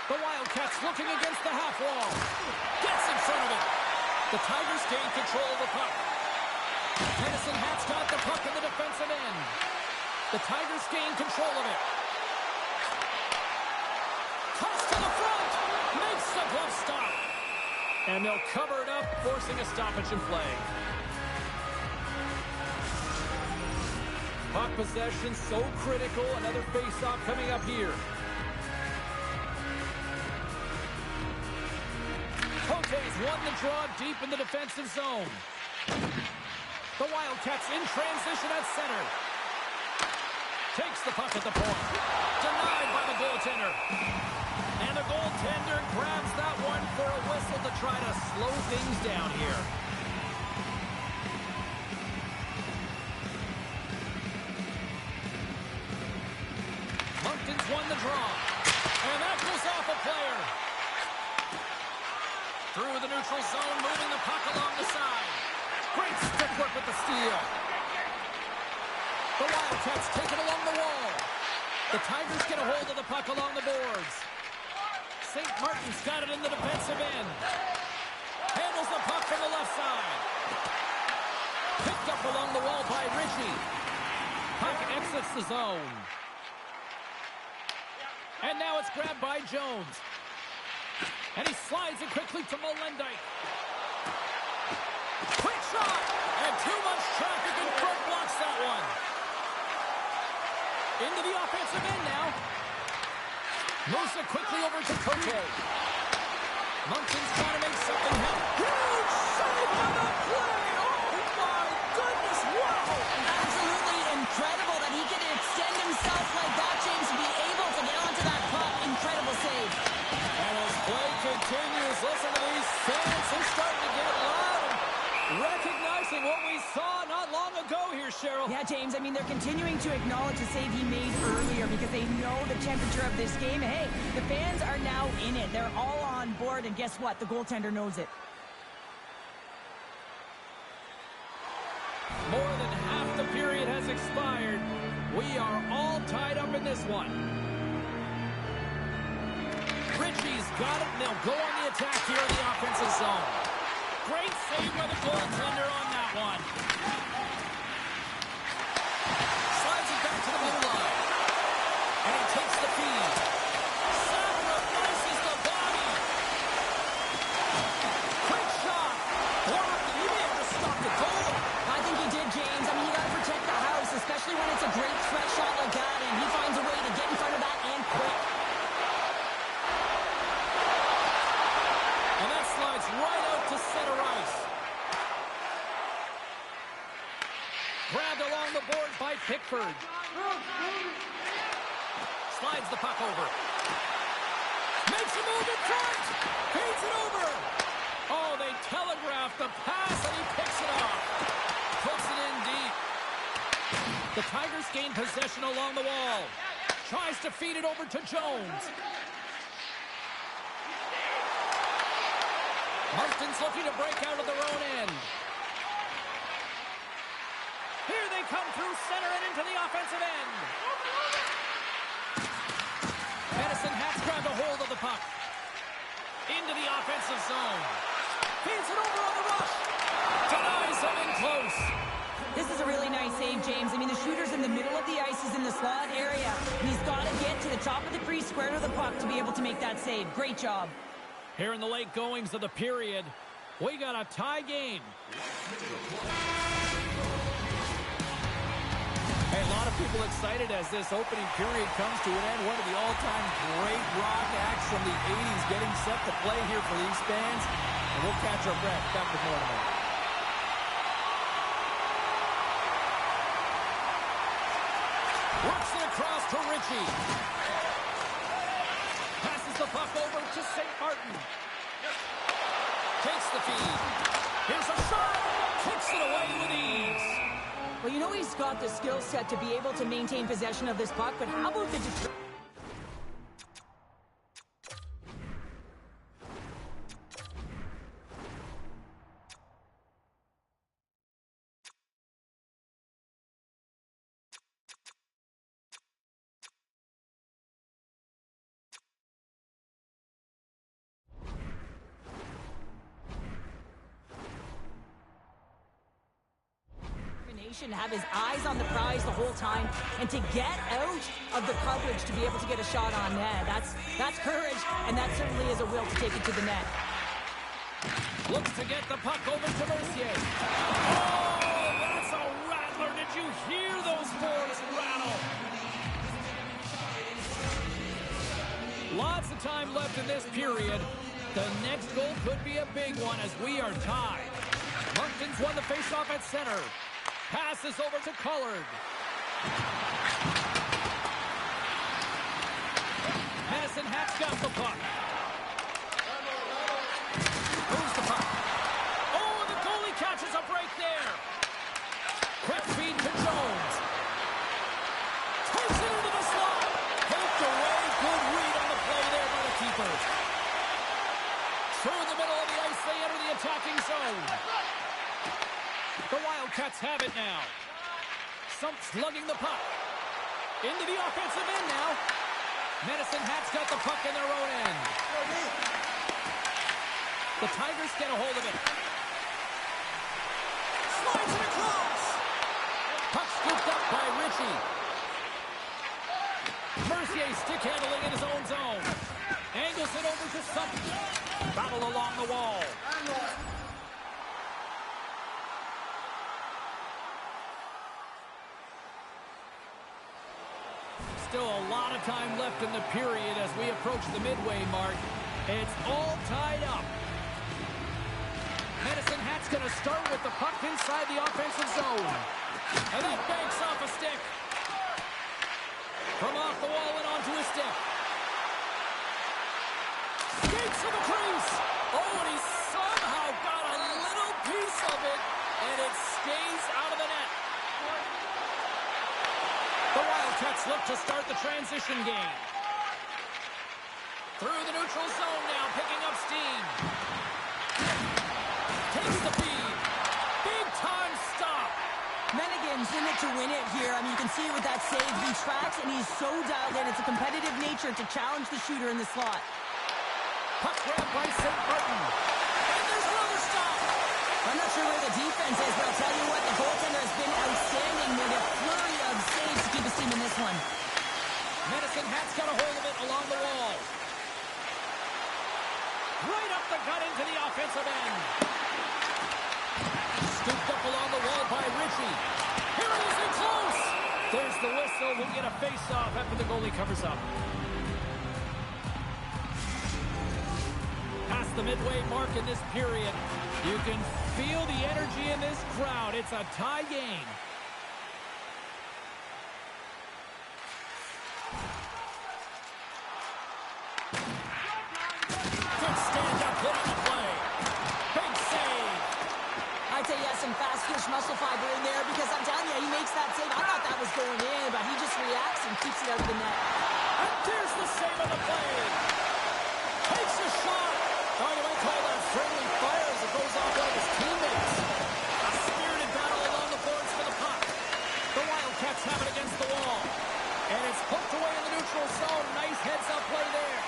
The Wildcats looking against the half wall. Gets in front of it. The Tigers gain control of the puck. Medicine Hat's got the puck in the defensive end. The Tigers gain control of it. Toss to the front. Makes the glove stop. And they'll cover it up, forcing a stoppage in play. Puck possession so critical. Another face-off coming up here. Cote's won the draw deep in the defensive zone. The Wildcats in transition at center. Takes the puck at the point. Denied by the goaltender. And the goaltender grabs that one for a whistle to try to slow things down here. Moncton's won the draw. And that goes off a player. Through the neutral zone, moving the puck along the side. Great stick work with the steal. The Wildcats take it along the wall. The Tigers get a hold of the puck along the boards. Martin's got it in the defensive end. Handles the puck from the left side. Picked up along the wall by Ritchie. Puck exits the zone. And now it's grabbed by Jones. And he slides it quickly to Molendijk. Quick shot! And too much traffic in front blocks that one. Into the offensive end now. Moves it quickly over to Cote. Moncton's trying to make something happen. Huge save on the play! Oh my goodness, wow! Absolutely incredible that he can extend himself like that, James, to be able to get onto that puck. Incredible save. And as play continues, listen to these fans. They're starting to get loud and recognizing what we saw not long ago here, Cheryl. Yeah, James, I mean, they're continuing to acknowledge the save he made earlier because they know the temperature of this game. Hey, the fans are now in it. They're all on board, and guess what? The goaltender knows it. More than half the period has expired. We are all tied up in this one. Ritchie's got it, and they'll go on the attack here in the offensive zone. Great save by the goaltender on that one. Slides it back to the middle line. And he takes the feed. Sacrifices the body. Quick shot. Blocked. He may have to stop the goal. I think he did, James. I mean, you got to protect the house, especially when it's a great threat shot like that, and he finds a way to get in front of that and quick. And that slides right out to center ice. Grabbed along the boards by Pickford. Slides the puck over. Makes a move in front. Feeds it over. Oh, they telegraphed the pass, and he picks it off. Puts it in deep. The Tigers gain possession along the wall. Tries to feed it over to Jones. Moncton's looking to break out of their own end. Here they come through center and into the offensive end. Medicine Hat's grabbed a hold of the puck. Into the offensive zone. Feeds it over on the rush. Denies him in close. This is a really nice save, James. I mean, the shooter's in the middle of the ice. He's in the slot area. And he's got to get to the top of the crease, square to the puck to be able to make that save. Great job. Here in the late goings of the period, we got a tie game. Hey, a lot of people excited as this opening period comes to an end. One of the all-time great rock acts from the 80s getting set to play here for these fans. And we'll catch our breath. Back with more in a moment. Works it across to Ritchie. Passes the puck over to St. Martin. Takes the feed. Here's a shot. Kicks it away with ease. Well, you know he's got the skill set to be able to maintain possession of this puck, but how about the... to have his eyes on the prize the whole time and to get out of the coverage to be able to get a shot on net. That's courage, and that certainly is a will to take it to the net. Looks to get the puck over to Mercier. Oh, that's a rattler. Did you hear those boards rattle? Lots of time left in this period. The next goal could be a big one as we are tied. Moncton's won the faceoff at center. Passes over to Collard. Medicine Hat's got the puck. Moves the puck. Oh, and the goalie catches a break there. Quick feed to Jones. Takes it into the slot. Poked away. Good read on the play there by the keeper. Through the middle of the ice, they enter the attacking zone. The Wildcats have it now. Sump slugging the puck. Into the offensive end now. Medicine Hat's got the puck in their own end. The Tigers get a hold of it. Slides it across. Puck scooped up by Ritchie. Mercier stick handling in his own zone. Angles it over to Sutton. Battle along the wall. Still a lot of time left in the period as we approach the midway mark. It's all tied up. Medicine Hat's going to start with the puck inside the offensive zone. And that banks off a stick. From off the wall and onto his stick. Skates to the crease. Oh, and he somehow got a little piece of it, and it stays out of the net. The Wildcats look to start the transition game. Through the neutral zone now, picking up steam. Takes the feed. Big time stop. Mennigan's in it to win it here. I mean, you can see it with that save. He tracks, and he's so dialed in. It's a competitive nature to challenge the shooter in the slot. Puck grab by St. Martin. And there's another stop. I'm not sure where the defense is, but I'll tell you what, the goaltender has been outstanding with a flurry of saves to keep his team in this one. Medicine Hat's got a hold of it along the wall. Right up the gut into the offensive end. Scooped up along the wall by Ritchie. Here it is in close. There's the whistle. We'll get a face-off after the goalie covers up. Past the midway mark in this period. You can feel the energy in this crowd. It's a tie game. Good stand-up hit on the play. Big save. I'd say he has some fast-twitch muscle fiber in there because I'm telling you, he makes that save. I thought that was going in, but he just reacts and keeps it out of the net. And there's the save on the play. Takes a shot. By the way, call that friendly fire as it goes off one of his teammates. A spirited battle along the boards for the puck. The Wildcats have it against the wall. And it's hooked away in the neutral zone. Nice heads-up play there.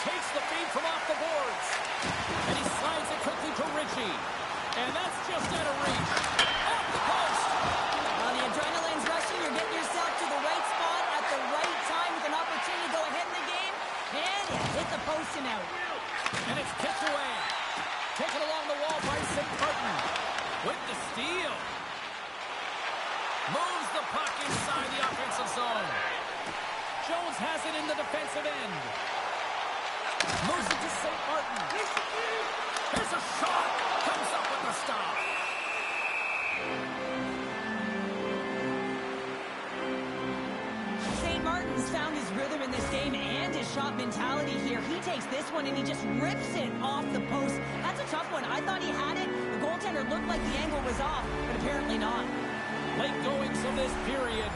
Takes the feed from off the boards. And he slides it quickly to Ritchie. And that's just out of reach. Off the post. Well, the adrenaline's rushing. You're getting yourself to the right spot at the right time with an opportunity to go ahead in the game. And it hit the post and out. And it's kicked away. Taken along the wall by St. Martin. With the steal. Moves the puck inside the offensive zone. Jones has it in the defensive end. Moves it to St. Martin. Here's a shot. Comes up with the stop. St. Martin's found his rhythm in this game and his shot mentality here. He takes this one and he just rips it off the post. That's a tough one. I thought he had it. The goaltender looked like the angle was off, but apparently not. Late goings of this period.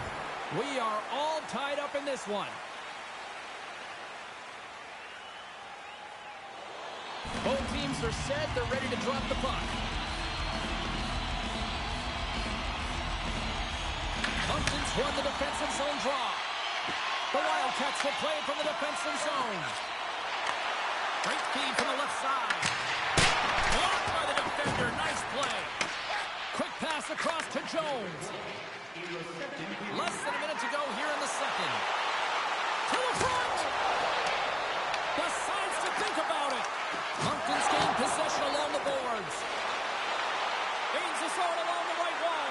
We are all tied up in this one. Both teams are set. They're ready to drop the puck. Moncton's won the defensive zone draw. The Wildcats will play from the defensive zone. Great feed from the left side. Blocked by the defender. Nice play. Quick pass across to Jones. Less than a minute to go here in the second. To the front. Decides to think about it. Moncton's gained possession along the boards. Gains the zone along the right wall.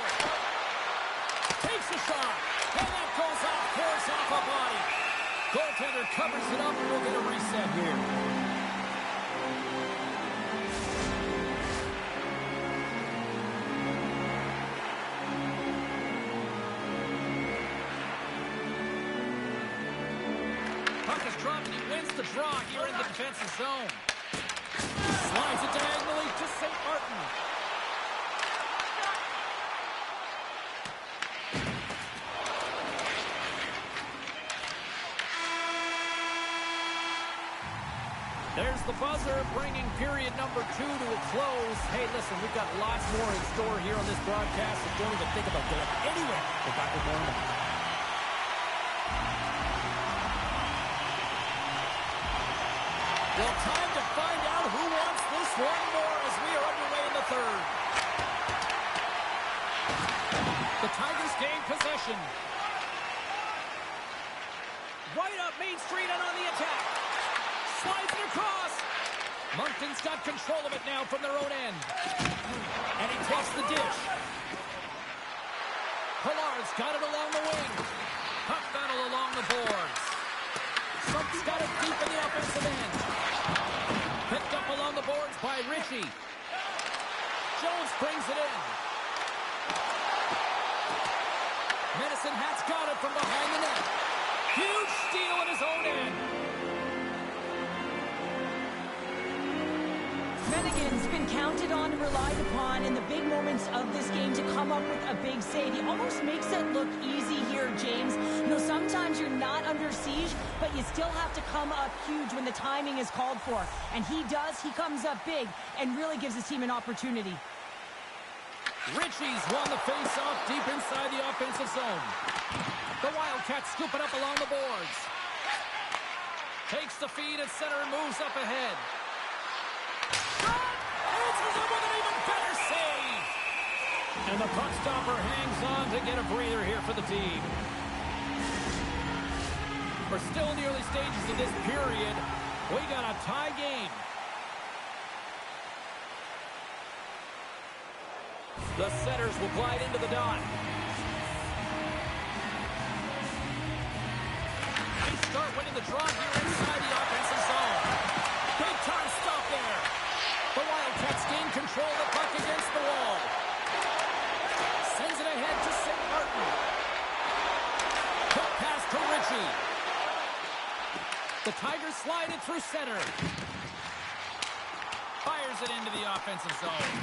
Takes a shot. And that goes off course off a body. Goaltender covers it up and we'll get a reset here. Puck is dropped and he wins the draw here in the defensive zone. Slides it diagonally to St. Martin. There's the buzzer, bringing period number 2 to a close. Hey, listen, we've got lots more in store here on this broadcast, so don't even think about going anywhere. We're back with more in a minute. Well, time to find out who wants this one more as we are underway in the third. The Tigers gain possession. Right up Main Street and on the attack. Slides it across. Moncton's got control of it now from their own end. And he takes the dish. Pillard's got it along the wing. Puck battle along the boards. Sump's got it deep in the offensive end. Picked up along the boards by Ritchie. Jones brings it in. Medicine Hat's got it from behind the net. Huge steal in his own end. Mennigan's been counted on and relied upon in the big moments of this game to come up with a big save. He almost makes it look easy here, James. You know, sometimes you're not under siege, but you still have to come up huge when the timing is called for. And he does. He comes up big and really gives his team an opportunity. Ritchie's won the face-off deep inside the offensive zone. The Wildcats scoop it up along the boards. Takes the feed at center and moves up ahead. Answers it with an even better save. And the puck stopper hangs on to get a breather here for the team. We're still in the early stages of this period. We got a tie game. The Setters will glide into the dot. They start winning the draw here inside the offensive zone. Big time stop there. The Wildcats gain control of the puck against the wall. Sends it ahead to St. Martin. Quick pass to Ritchie. The Tigers slide it through center. Fires it into the offensive zone.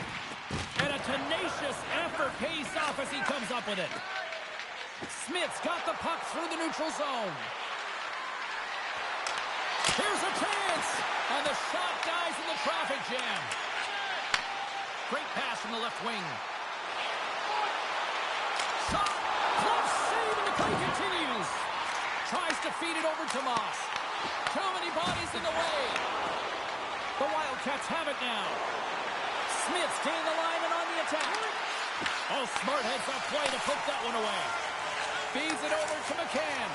And a tenacious effort pays off as he comes up with it. Smith's got the puck through the neutral zone. Here's a chance! And the shot dies in the traffic jam. Great pass from the left wing. Shot! Close save and the play continues. Tries to feed it over to Moss. Too many bodies in the way. The Wildcats have it now. Smith's gained the line and on the attack. Oh, smart heads up play to put that one away. Feeds it over to McCann.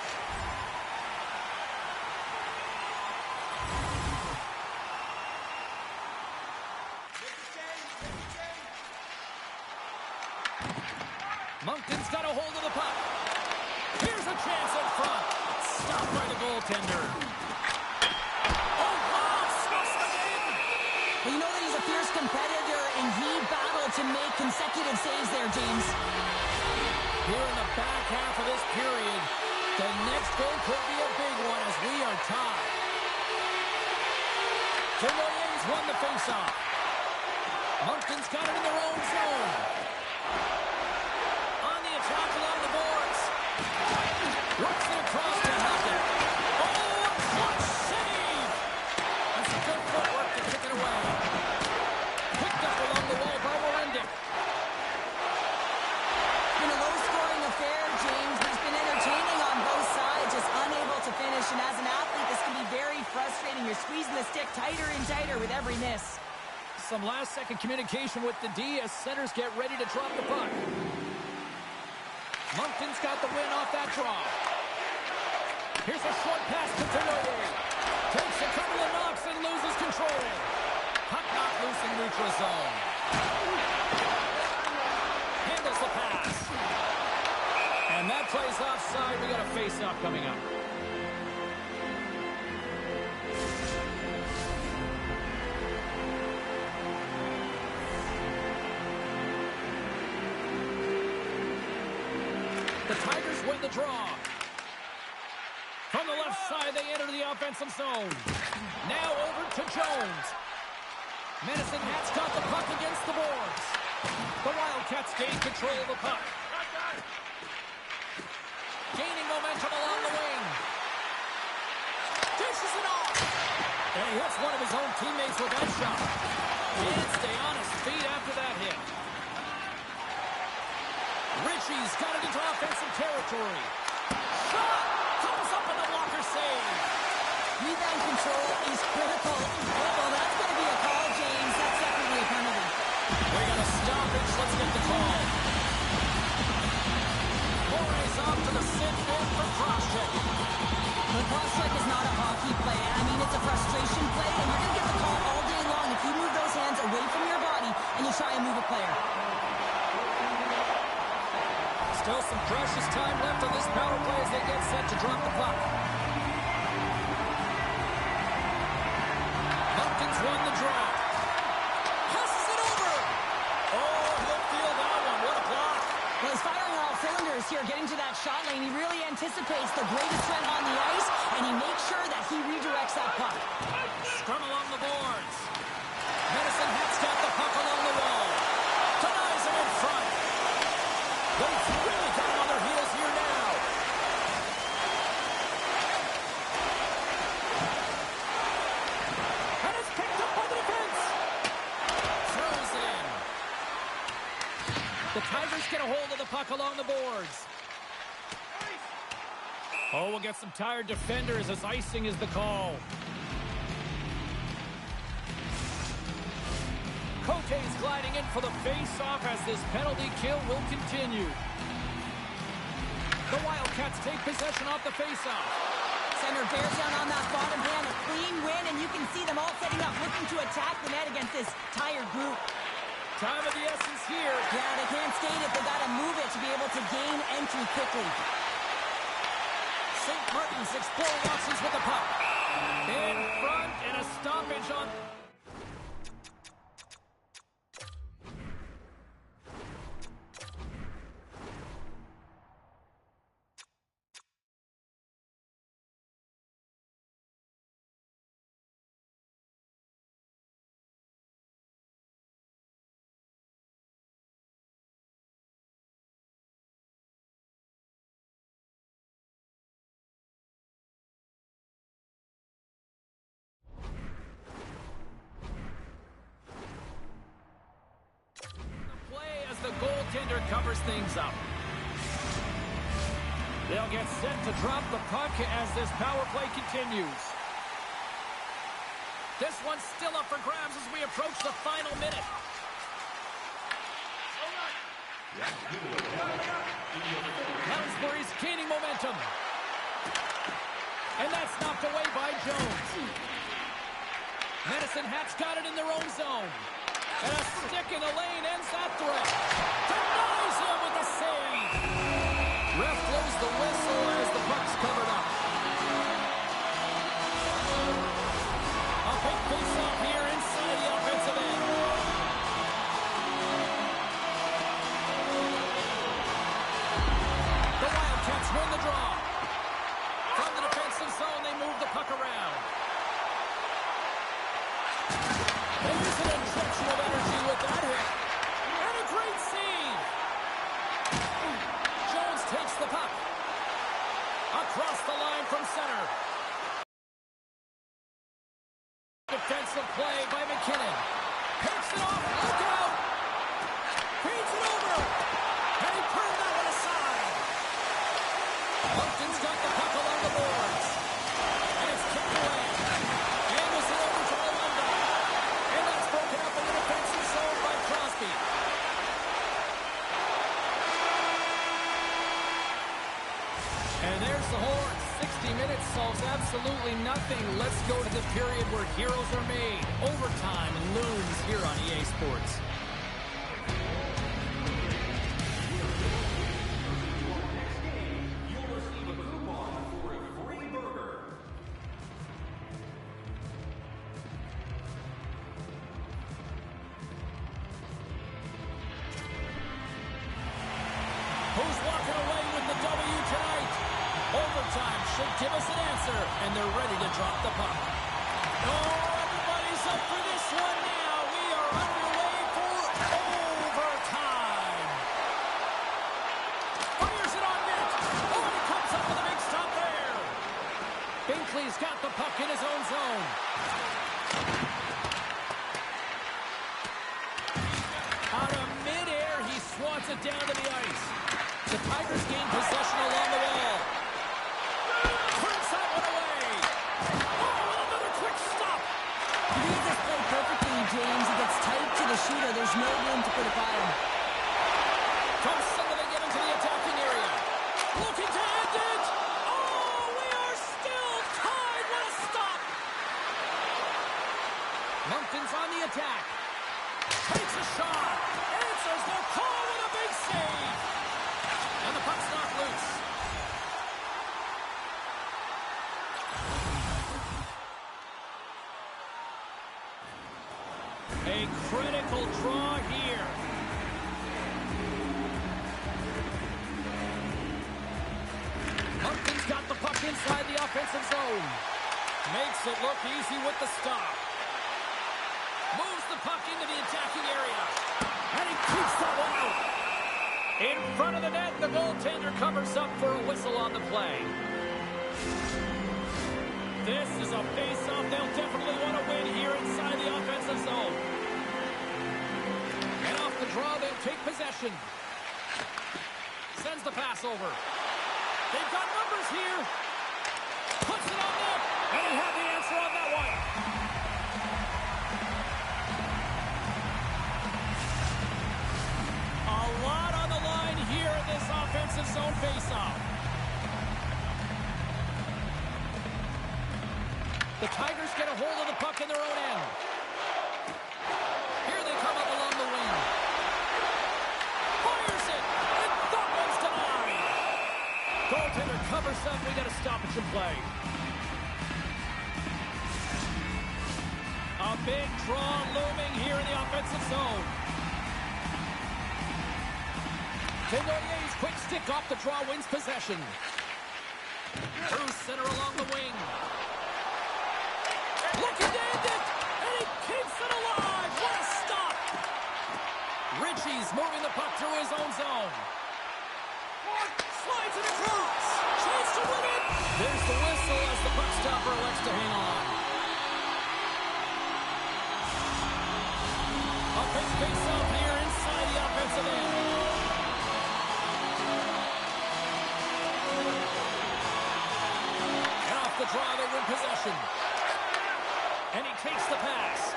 Moncton's got a hold of the puck. Here's a chance up front. Stopped by the goaltender. Oh, wow! Smith's in! Well, you know that he's a fierce competitor, and he battled to make consecutive saves there, James. Here in the back half of this period, the next goal could be a big one as we are tied. Vernoyer's won the faceoff. Moncton's got it in their own zone. On the attack along the boards. Works it across to Hackett. Oh, what save! That's a good footwork to kick it away. Picked up along the wall by Werendick. In a low-scoring affair, James, but it's been entertaining on both sides, just unable to finish. And as an athlete, this can be very frustrating. You're squeezing the stick tighter and tighter with every miss. Some last-second communication with the D as Centers get ready to drop the puck. Moncton's got the win off that draw. Here's a short pass to Vernoyer. Takes a couple of knocks and loses control. Puck knocked loose in neutral zone. Handles the pass. And that plays offside. We got a face-off coming up. The Tigers win the draw. From the left side, they enter the offensive zone. Now over to Jones. Medicine Hat's got the puck against the boards. The Wildcats gain control of the puck. Gaining momentum along the wing. Dishes it off. And he hits one of his own teammates with that shot. Can't stay on his feet after that hit. Ritchie's got it into offensive territory. Shot! Comes up in the blocker save. Rebound control is critical. Oh, that's going to be a call, James. Let's get the call. More's off to the sit in for cross-check. The cross-check is not a hockey play. I mean, it's a frustration play, and you're going to get the call all day long if you move those hands away from your body and you try and move a player. Still some precious time left on this power play as they get set to drop the puck. Hopkins won the draw. Passes it over. Oh, he'll feel that one. What a block. Well, he's firing on all cylinders here, getting to that shot lane. He really anticipates the greatest threat on the ice, and he makes sure that he redirects that puck. Scrum along the boards. Medicine Hat's got the puck along the wall. Denies him in front. They've really got him on their heels here now. And it's picked up by the defense. Throws it in. The Tigers get a hold of the puck along the boards. Oh, we'll get some tired defenders as icing is the call. Cote's gliding in for the face-off as this penalty kill will continue. The Wildcats take possession off the face-off. Center bears down on that bottom hand, a clean win, and you can see them all setting up, looking to attack the net against this tired group. Time of the essence here. Yeah, they can't skate it. They got to move it to be able to gain entry quickly. St. Martin's exploring options with the puck. In front and a stoppage on... The goaltender covers things up. They'll get set to drop the puck as this power play continues. This one's still up for grabs as we approach the final minute. Lounsbury's gaining momentum. And that's knocked away by Jones. Medicine Hat's got it in their own zone. And a stick in the lane ends that threat. Denies him with the save. Ref blows the whistle as the puck's covered up. A big face-off here inside the offensive end. The Wildcats win the draw. From the defensive zone, they move the puck around. There's an injection of energy with that hit. And a great save. Jones takes the puck. Across the line from center. Defensive play by McKinnon. Picks it off. Look out. Feeds it over. And he turned that one aside. Hopkins got the puck along the boards. And it's kicked away. Angles it over to Olanda. And that's broken up in the defensive zone by Crosby. And there's the horn. 60 minutes solves absolutely nothing. Let's go to the period where heroes are made. Overtime looms here on EA Sports. Who's walking away with the W tonight? Overtime should give us an answer, and they're ready to drop the puck. Oh, everybody's up for this one now. We are underway for overtime. Fires it on net. Oh, and he comes up with a big stop there. Binkley's got the puck in his own zone. Out of midair, he swats it down to the ice. The Tigers gain possession along the wall. Turns that one away. Oh, another quick stop. He reads this play perfectly, James. He gets tight to the shooter. There's no room to put it by him. Moncton's on the attack. Takes a shot. Answers the call with a big save. And the puck's knocked loose. A critical draw here. Moncton's got the puck inside the offensive zone. Makes it look easy with the stop. Moves the puck into the attacking area. And he keeps that one out. In front of the net, the goaltender covers up for a whistle on the play. This is a face-off they'll definitely want to win here inside the offensive zone. And off the draw, they'll take possession. Sends the pass over. They've got numbers here. Puts it on net. And he had the answer on that one. A lot on the line here in this offensive zone faceoff. The Tigers get a hold of the puck in their own end. Here they come up along the wing. Fires it, and that one's denied. Goaltender covers up. We got a stoppage in play. A big draw looming here in the offensive zone. Tenoyer's quick stick off the draw wins possession. Through center along the wing. Looking to end it, and he keeps it alive. What a stop. Ritchie's moving the puck through his own zone. Slides it across. Chance to win it. There's the whistle as the puck stopper elects to hang on. A big face-off here inside the offensive end. And off the draw, they win possession. And he takes the pass.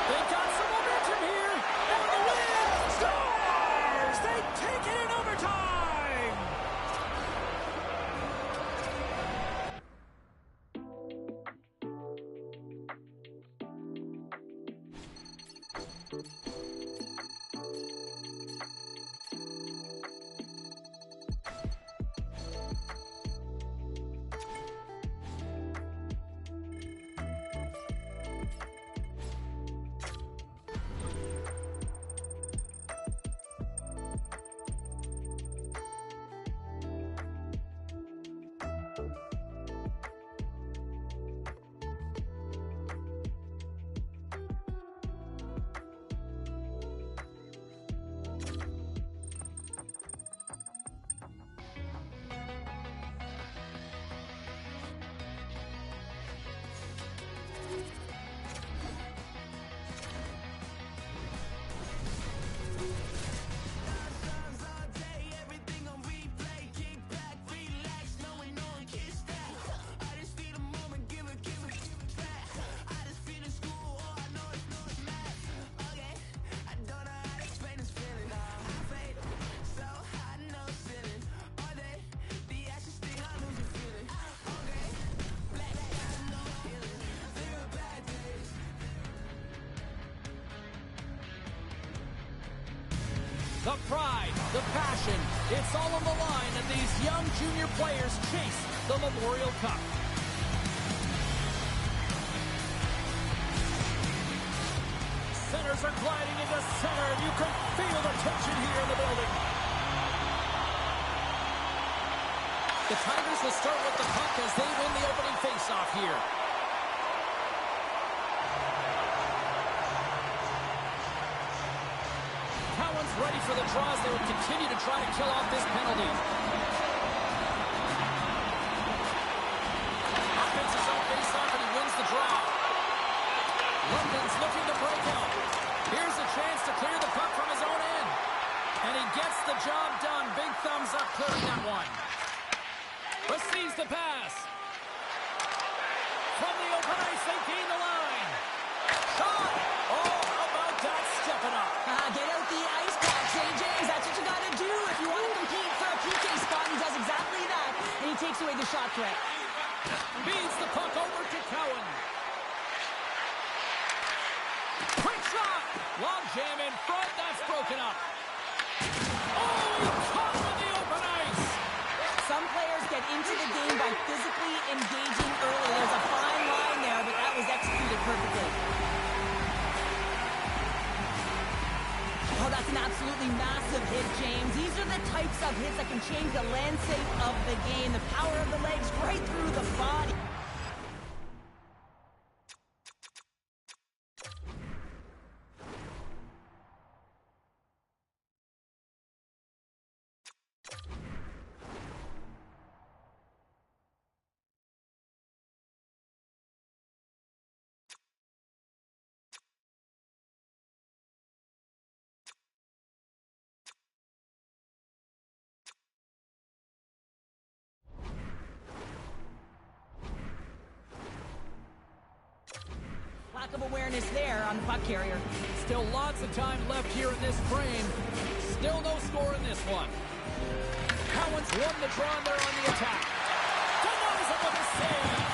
They've got some momentum here. And the win scores! They take it in overtime! The pride, the passion, it's all on the line as these young junior players chase the Memorial Cup. Centers are gliding into center, and you can feel the tension here in the building. The Tigers will start with the puck as they win the opening faceoff here. Ready for the draws. They will continue to try to kill off this penalty. Offensive zone face-off, and he wins the draw. London's looking to break out. Here's a chance to clear the puck from his own end. And he gets the job done. Big thumbs up clearing that one. Receives the pass. From the open ice, they gain the line. Shot! Oh, how about that stepping up? Get out the ice pack, St. James. That's what you got to do if you want to compete for a PK spot. He does exactly that, and he takes away the shot threat. Beats the puck over to Cowan. Log jam in front. That's broken up. Oh, he caught him in the open ice. Some players get into the game by physically engaging early. There's a fine line there, but that was executed perfectly. Oh, that's an absolutely massive hit, James. These are the types of hits that can change the landscape of the game. The power of the legs right through the body. Lack of awareness there on the puck carrier. Still lots of time left here in this frame. Still no score in this one. Cowan's won the draw there on the attack. Denies it with a save.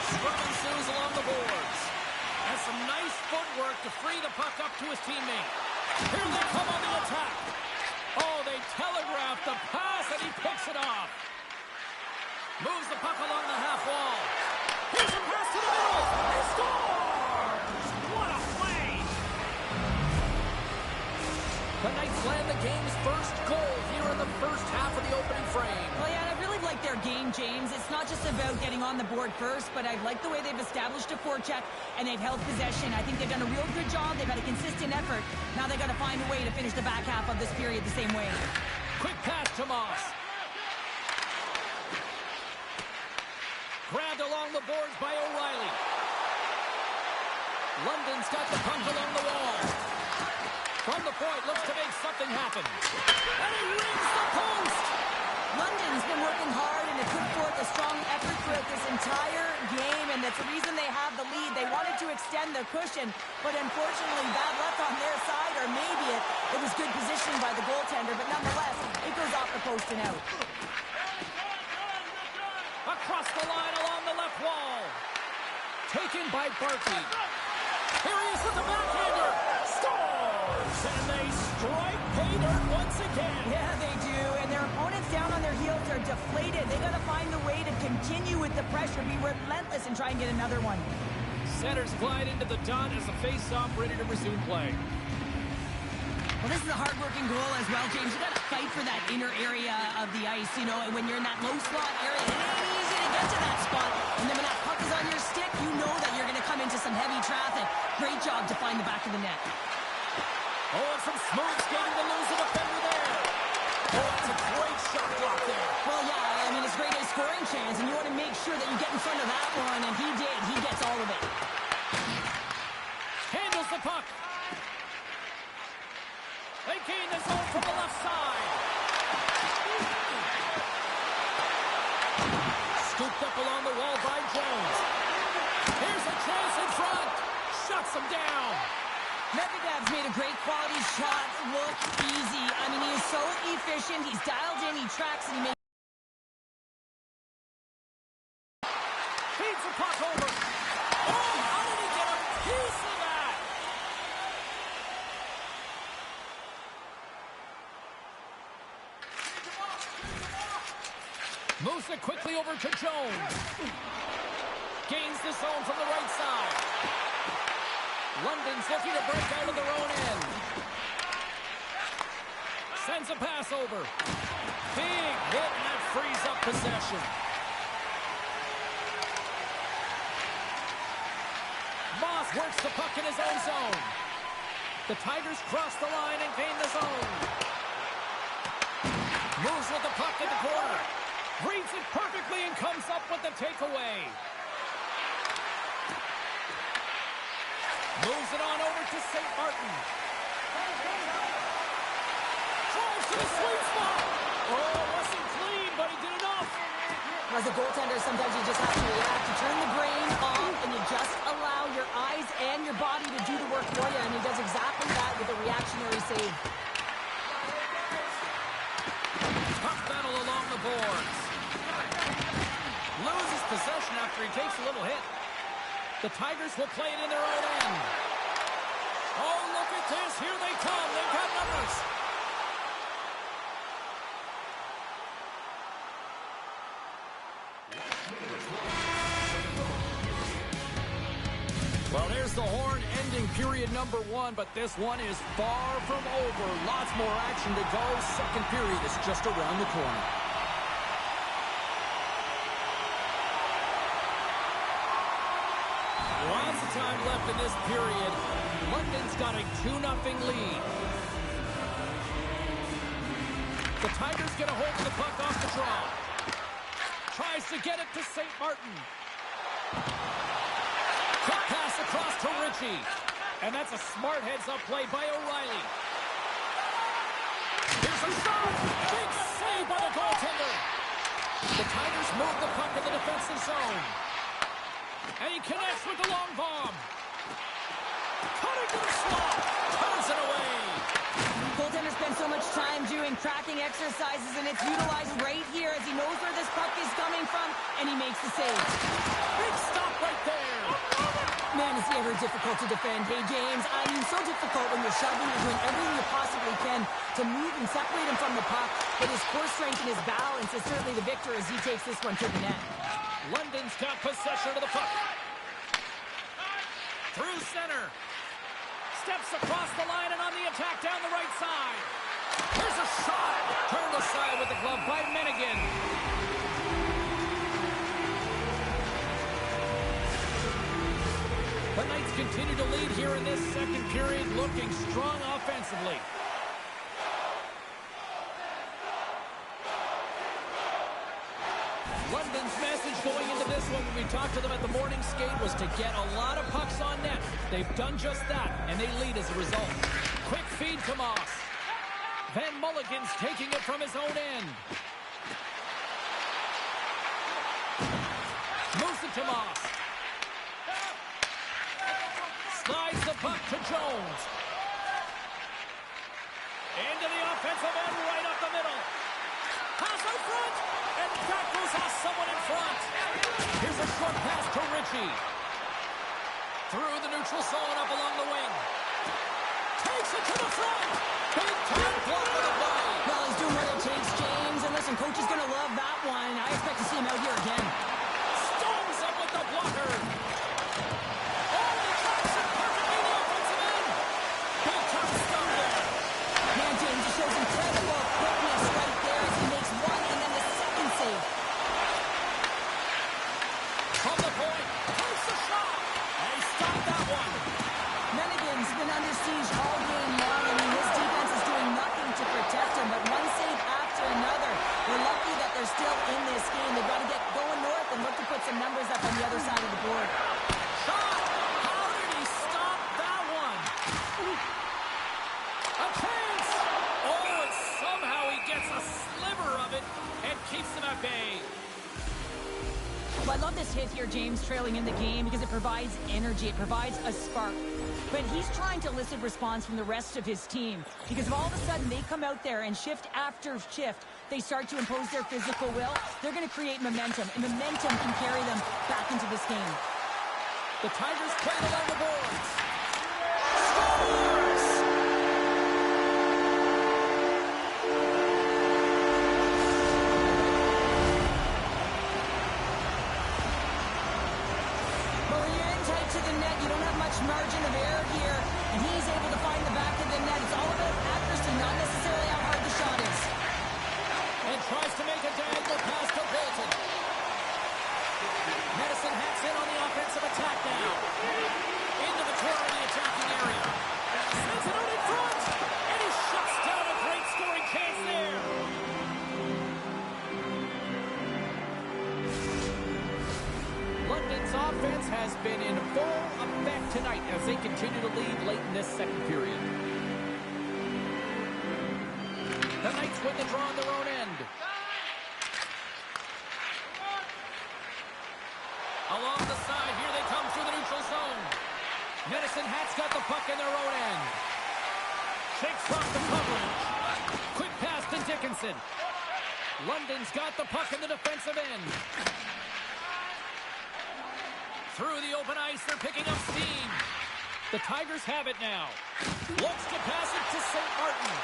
Scrum ensues along the boards. Has some nice footwork to free the puck up to his teammate. Here they come on the attack. Oh, they telegraphed the pass and he picks it off. Moves the puck along the half wall. Here's a pass to the middle. He scores! What a play! The Knights land the game's first goal here in the first half of the opening frame. Well, yeah, and I really like their game, James. It's not just about getting on the board first, but I like the way they've established a forecheck and they've held possession. I think they've done a real good job. They've had a consistent effort. Now they've got to find a way to finish the back half of this period the same way. Quick pass to Moss. Grabbed along the boards by O'Reilly. London's got the puck along the wall. From the point, looks to make something happen. And he rings the post! London's been working hard and has put forth a strong effort throughout this entire game, and that's the reason they have the lead. They wanted to extend their cushion, but unfortunately bad luck on their side, or maybe it was good positioning by the goaltender, but nonetheless, it goes off the post and out. Across the line along the left wall. Taken by Barkey. Here he is with the backhander. Scores! And they strike pay dirt once again. Yeah, they do. And their opponents down on their heels are deflated. They got to find a way to continue with the pressure, be relentless, and try and get another one. Centers glide into the dot as the face-off ready to resume play. Well, this is a hard-working goal as well, James. You got to fight for that inner area of the ice, you know, and when you're in that low slot area, it ain't easy to get to that spot. And then when that puck is on your stick, you know that you're going to come into some heavy traffic. Great job to find the back of the net. Oh, and some smooth skating to lose the defender there. Oh, that's a great shot block there. Well, yeah, I mean, it's great a scoring chance, and you want to make sure that you get in front of that one, and he did. He gets all of it. Handles the puck. They gain the zone from the left side. Scooped up along the wall by Jones. Here's a chance in front. Shuts him down. Medvedev's made a great quality shot look easy. I mean, he is so efficient. He's dialed in, he tracks, and he makes... Feeds the puck over. Oh, how did he get a piece of that? Moves it quickly over to Jones. Gains the zone from the right side. London's looking to break out of their own end. Sends a pass over. Big hit, and that frees up possession. Moss works the puck in his own zone. The Tigers cross the line and gain the zone. Moves with the puck in the corner. Reads it perfectly and comes up with the takeaway. Moves it on over to St. Martin. Drives to the sweet spot. Oh, wasn't clean, but he did enough. As a goaltender, sometimes you just have to react. You turn the brain off, and you just allow your eyes and your body to do the work for you, and he does exactly that with a reactionary save. Puck battle along the boards. Loses possession after he takes a little hit. The Tigers will play it in their own end. Oh, look at this. Here they come. They've got numbers. Well, there's the horn ending period number 1, but this one is far from over. Lots more action to go. Second period is just around the corner. Lots of time left in this period. London's got a 2-0 lead. The Tigers get a hold of the puck off the draw. Tries to get it to St. Martin. Quick pass across to Ritchie. And that's a smart heads-up play by O'Reilly. Here's a shot! Big save by the goaltender! The Tigers move the puck in the defensive zone. And he connects with the long bomb. Cutting to the slot. Turns it away. Goaltender spends so much time doing tracking exercises, and it's utilized right here as he knows where this puck is coming from, and he makes the save. Big stop right there. Man, is he ever difficult to defend. Hey, James, I mean, so difficult when you're shoving, you're doing everything you possibly can to move and separate him from the puck, but his core strength and his balance is certainly the victor as he takes this one to the net. London's got possession of the puck. Through center. Steps across the line and on the attack down the right side. Here's a shot. Turned aside with the glove by Menigan. The Knights continue to lead here in this second period, looking strong offensively. London's message going into this one when we talked to them at the morning skate was to get a lot of pucks on net. They've done just that, and they lead as a result. Quick feed to Moss. Van Mulligan's taking it from his own end. Moves it to Moss. Slides the puck to Jones. Into the offensive end, right up the middle. Pass out front, and that goes off someone in front. Here's a short pass to Ritchie. Through the neutral zone, up along the wing. Takes it to the front. Big time block of the play. Well, he's doing what it takes, James, and listen, coach is going to love that one. I expect to see him out here again. Storms up with the blocker. Oh, he tracks it perfectly in the offensive end. Big time stop there. Man, James, he shows incredible quickness right there as he makes one and then the second save. From the point, takes the shot. And he stopped that one. Menigan's been under siege all game long. I mean, his defense is doing nothing to protect him, but one save after another. They're lucky that they're still in this game. They've got to get going north and look to put some numbers up on the other side of the board. Shot! How did he stop that one? A chance! Oh, and somehow he gets a sliver of it and keeps them at bay. Well, I love this hit here, James, trailing in the game because it provides energy. It provides a spark. But he's trying to elicit response from the rest of his team because if all of a sudden they come out there and shift after shift, they start to impose their physical will, they're going to create momentum, and momentum can carry them back into this game. The Tigers play it along the boards. Scores! Well, when you're in tight to the net, you don't have much margin of error here, and he's able to find the back of the net. It's all about accuracy, not necessarily how hard the shot is. And tries to make a diagonal pass to Bolton. Madison hacks in on the offensive attack now. Into the corner of the attacking area. Sends it out in front. And he shuts down a great scoring chance there. London's offense has been in full effect tonight as they continue to lead late in this second period. The Knights win the draw on their own end. Along the side, here they come through the neutral zone. Medicine Hat's got the puck in their own end. Shakes off the coverage. Quick pass to Dickinson. London's got the puck in the defensive end. Through the open ice, they're picking up steam. The Tigers have it now. Looks to pass it to St. Martin.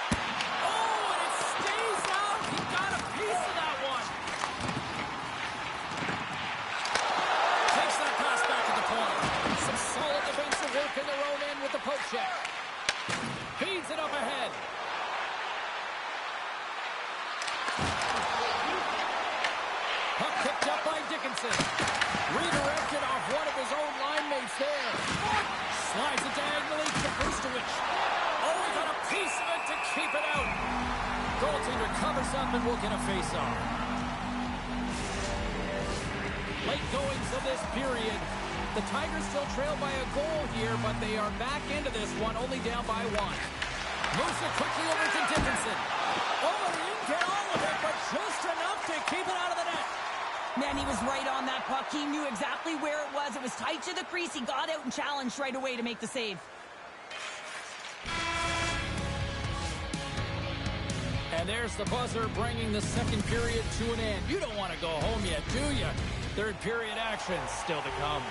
Oh, and it stays out. He got a piece of that one. Takes that pass back to the point. Some solid defensive work in their own end with the poke check. Feeds it up ahead. Puck picked up by Dickinson. Redirected off one of his own line mates there. Slides it diagonally to Brustowicz. Oh, he got a piece of it to keep it out. Goaltender covers up and will get a face-off. Late goings of this period. The Tigers still trail by a goal here, but they are back into this one, only down by one. Moves it quickly over to Dickinson. Oh, he didn't get all of it, but just enough to keep it out of the net. Man, he was right on that puck. He knew exactly where it was. It was tight to the crease. He got out and challenged right away to make the save. And there's the buzzer bringing the second period to an end. You don't want to go home yet, do you? Third period action still to come.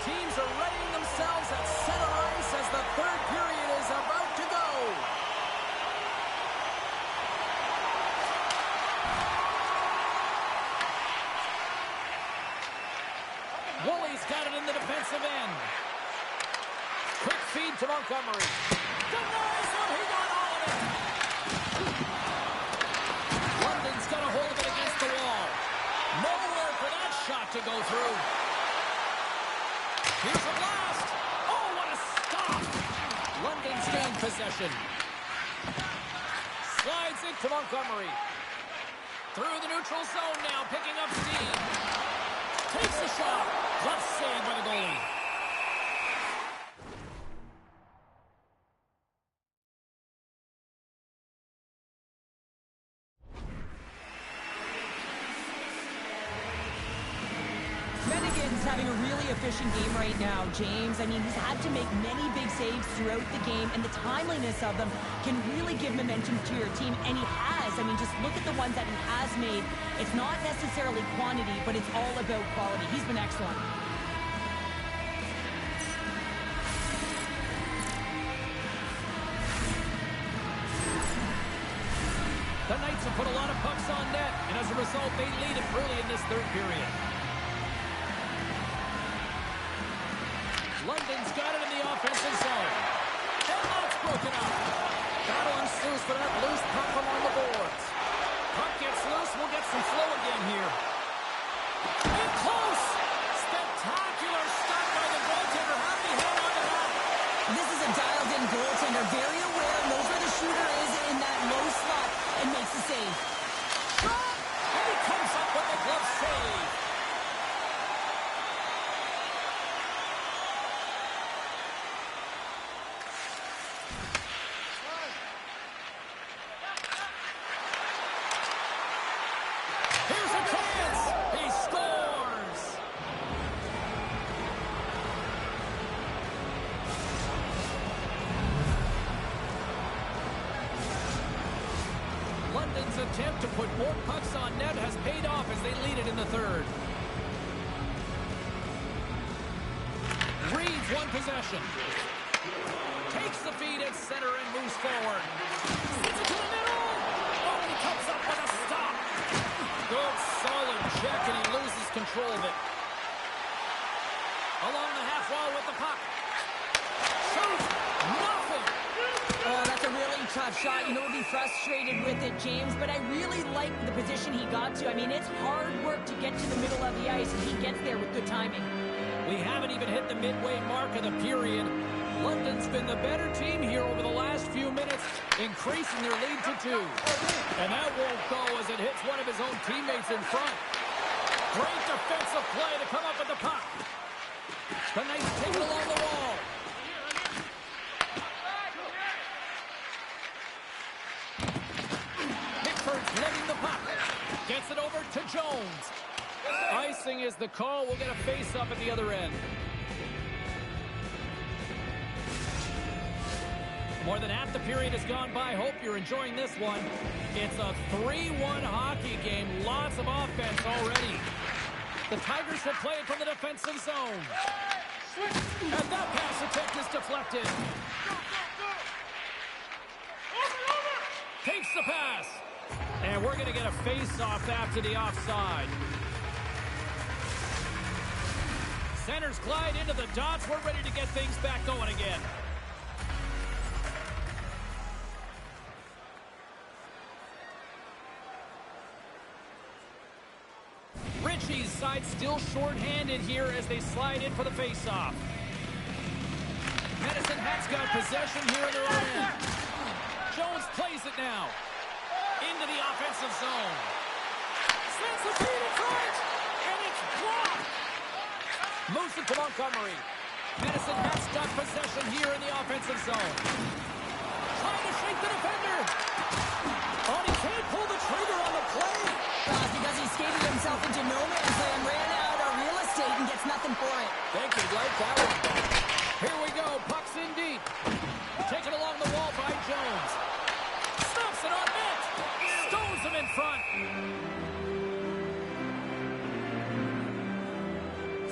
Teams are readying themselves at center ice as the third period is about to go. Woolley's got it in the defensive end. Quick feed to Montgomery. Denies him. He got all of it. London's got a hold of it against the wall. Nowhere for that shot to go through. Here's a blast. Oh, what a stop. London's gained possession. Slides it to Montgomery. Through the neutral zone now, picking up steam. Takes a shot. Glove save by the goalie. Menigan's having a really efficient game right now, James. I mean, he's had to make many big saves throughout the game, and the timeliness of them can really give momentum to your team, and he has. I mean, just look at the ones that he has made. It's not necessarily quantity, but it's all about quality. He's been excellent. The Knights have put a lot of pucks on net, and as a result, they lead it early in this third period. London's got it in the offensive zone. And that's broken up. Battle ensues for that loose puck along the boards. Puck gets loose. We'll get some flow again here. In close. Spectacular stop by the goaltender. How did he hang on to that? This is a dialed-in goaltender. Very aware, knows where the shooter is in that low slot, and makes the save. Shot! And he comes up with the glove save. Here's a chance. He scores. London's attempt to put more pucks on net has paid off as they lead it in the third. Reads one possession. Takes the feed at center and moves forward. Sends it to the middle. Oh, and he comes up with a stop. Good, solid check, and he loses control of it. Along the half wall with the puck. Shoots. Nothing. Oh, that's a really tough shot. You know, he'll be frustrated with it, James, but I really like the position he got to. I mean, it's hard work to get to the middle of the ice, and he gets there with good timing. We haven't even hit the midway mark of the period. London's been the better team here over the last few minutes, increasing their lead to 2. And that won't go as it hits one of his own teammates in front. Great defensive play to come up with the puck. The Knights take it along the wall. Pickford's letting the puck. Gets it over to Jones. Icing is the call. We'll get a face-up at the other end. More than half the period has gone by. Hope you're enjoying this one. It's a 3-1 hockey game. Lots of offense already. The Tigers will play it from the defensive zone. And that pass attempt is deflected. deflected. Takes the pass. And we're going to get a face-off after the offside. Centers glide into the dots. We're ready to get things back going again. Ritchie's side still short-handed here as they slide in for the face-off. Medicine Hat's got possession here in their own end. Jones plays it now. Into the offensive zone. Sends the feed in front. And it's blocked. Moves it to Montgomery. Medicine Hat's got possession here in the offensive zone. Trying to shake the defender. Oh, he can't pull the trigger on the play. Because he skated himself into no man's land, ran out of real estate, and gets nothing for it. Thank you, like that one. Here we go. Puck's in deep. Taken along the wall by Jones. Stops it on net. Stones him in front.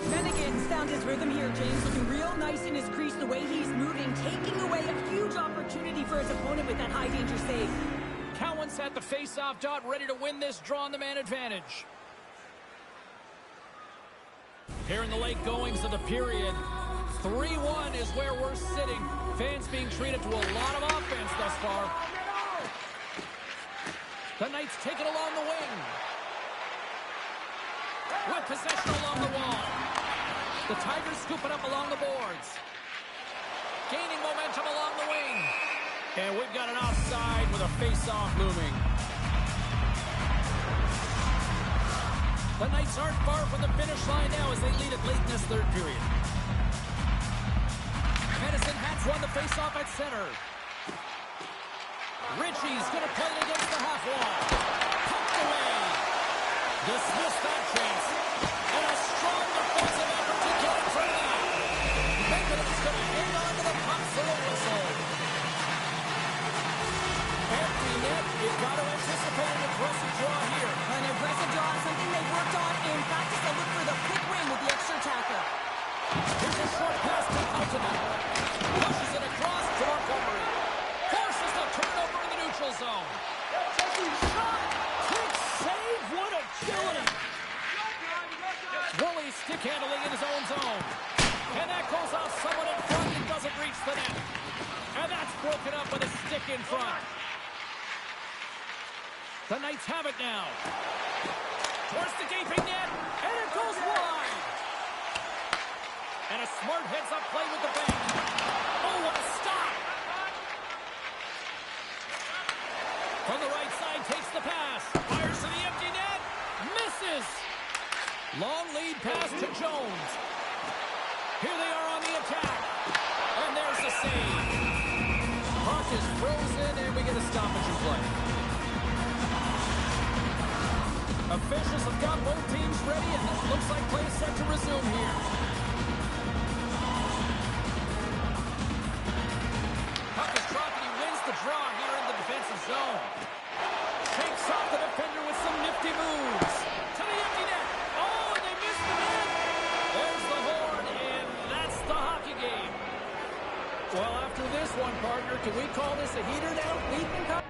Finnegan's found his rhythm here, James. Looking real nice in his crease, the way he's moving, taking away a huge opportunity for his opponent with that high-danger save. Cowan's at the face-off dot, ready to win this draw on the man advantage. Here in the late goings of the period, 3-1 is where we're sitting. Fans being treated to a lot of offense thus far. The Knights take it along the wing. With possession along the wall. The Tigers scoop it up along the boards. Gaining momentum along the wing. And we've got an offside with a face-off looming. The Knights aren't far from the finish line now as they lead it late in this third period. Medicine Hats won the face-off at center. Ritchie's going to play it against the half wall. Pumped away. Dismissed that chance. And a strong defensive effort to get it from that. Medvedev's going to hang on to the puck for a whistle. Empty net. You've got to anticipate an aggressive draw here. An aggressive draw is something they worked on in practice. They look for the quick win with the extra tackle. Here's a short pass to Altman. Pushes it across to Montgomery. Forces the turnover in the neutral zone. Shot! Quick save! What agility! Woolley stick handling in his own zone. And that goes off someone in front and doesn't reach the net. And that's broken up with a stick in front. The Knights have it now. Towards the gaping net. And it goes wide. And a smart heads-up play with the bank. Oh, what a stop! From the right side, takes the pass. Fires to the empty net. Misses. Long lead pass to Jones. Here they are on the attack. And there's the save. Puck is frozen, and we get a stoppage in play. Officials have got both teams ready, and it looks like play is set to resume here. Puck is dropped, and he wins the draw here in the defensive zone. Shakes off the defender with some nifty moves. To the empty net. Oh, and they missed the net. There's the horn, and that's the hockey game. Well, after this one, partner, can we call this a heater now?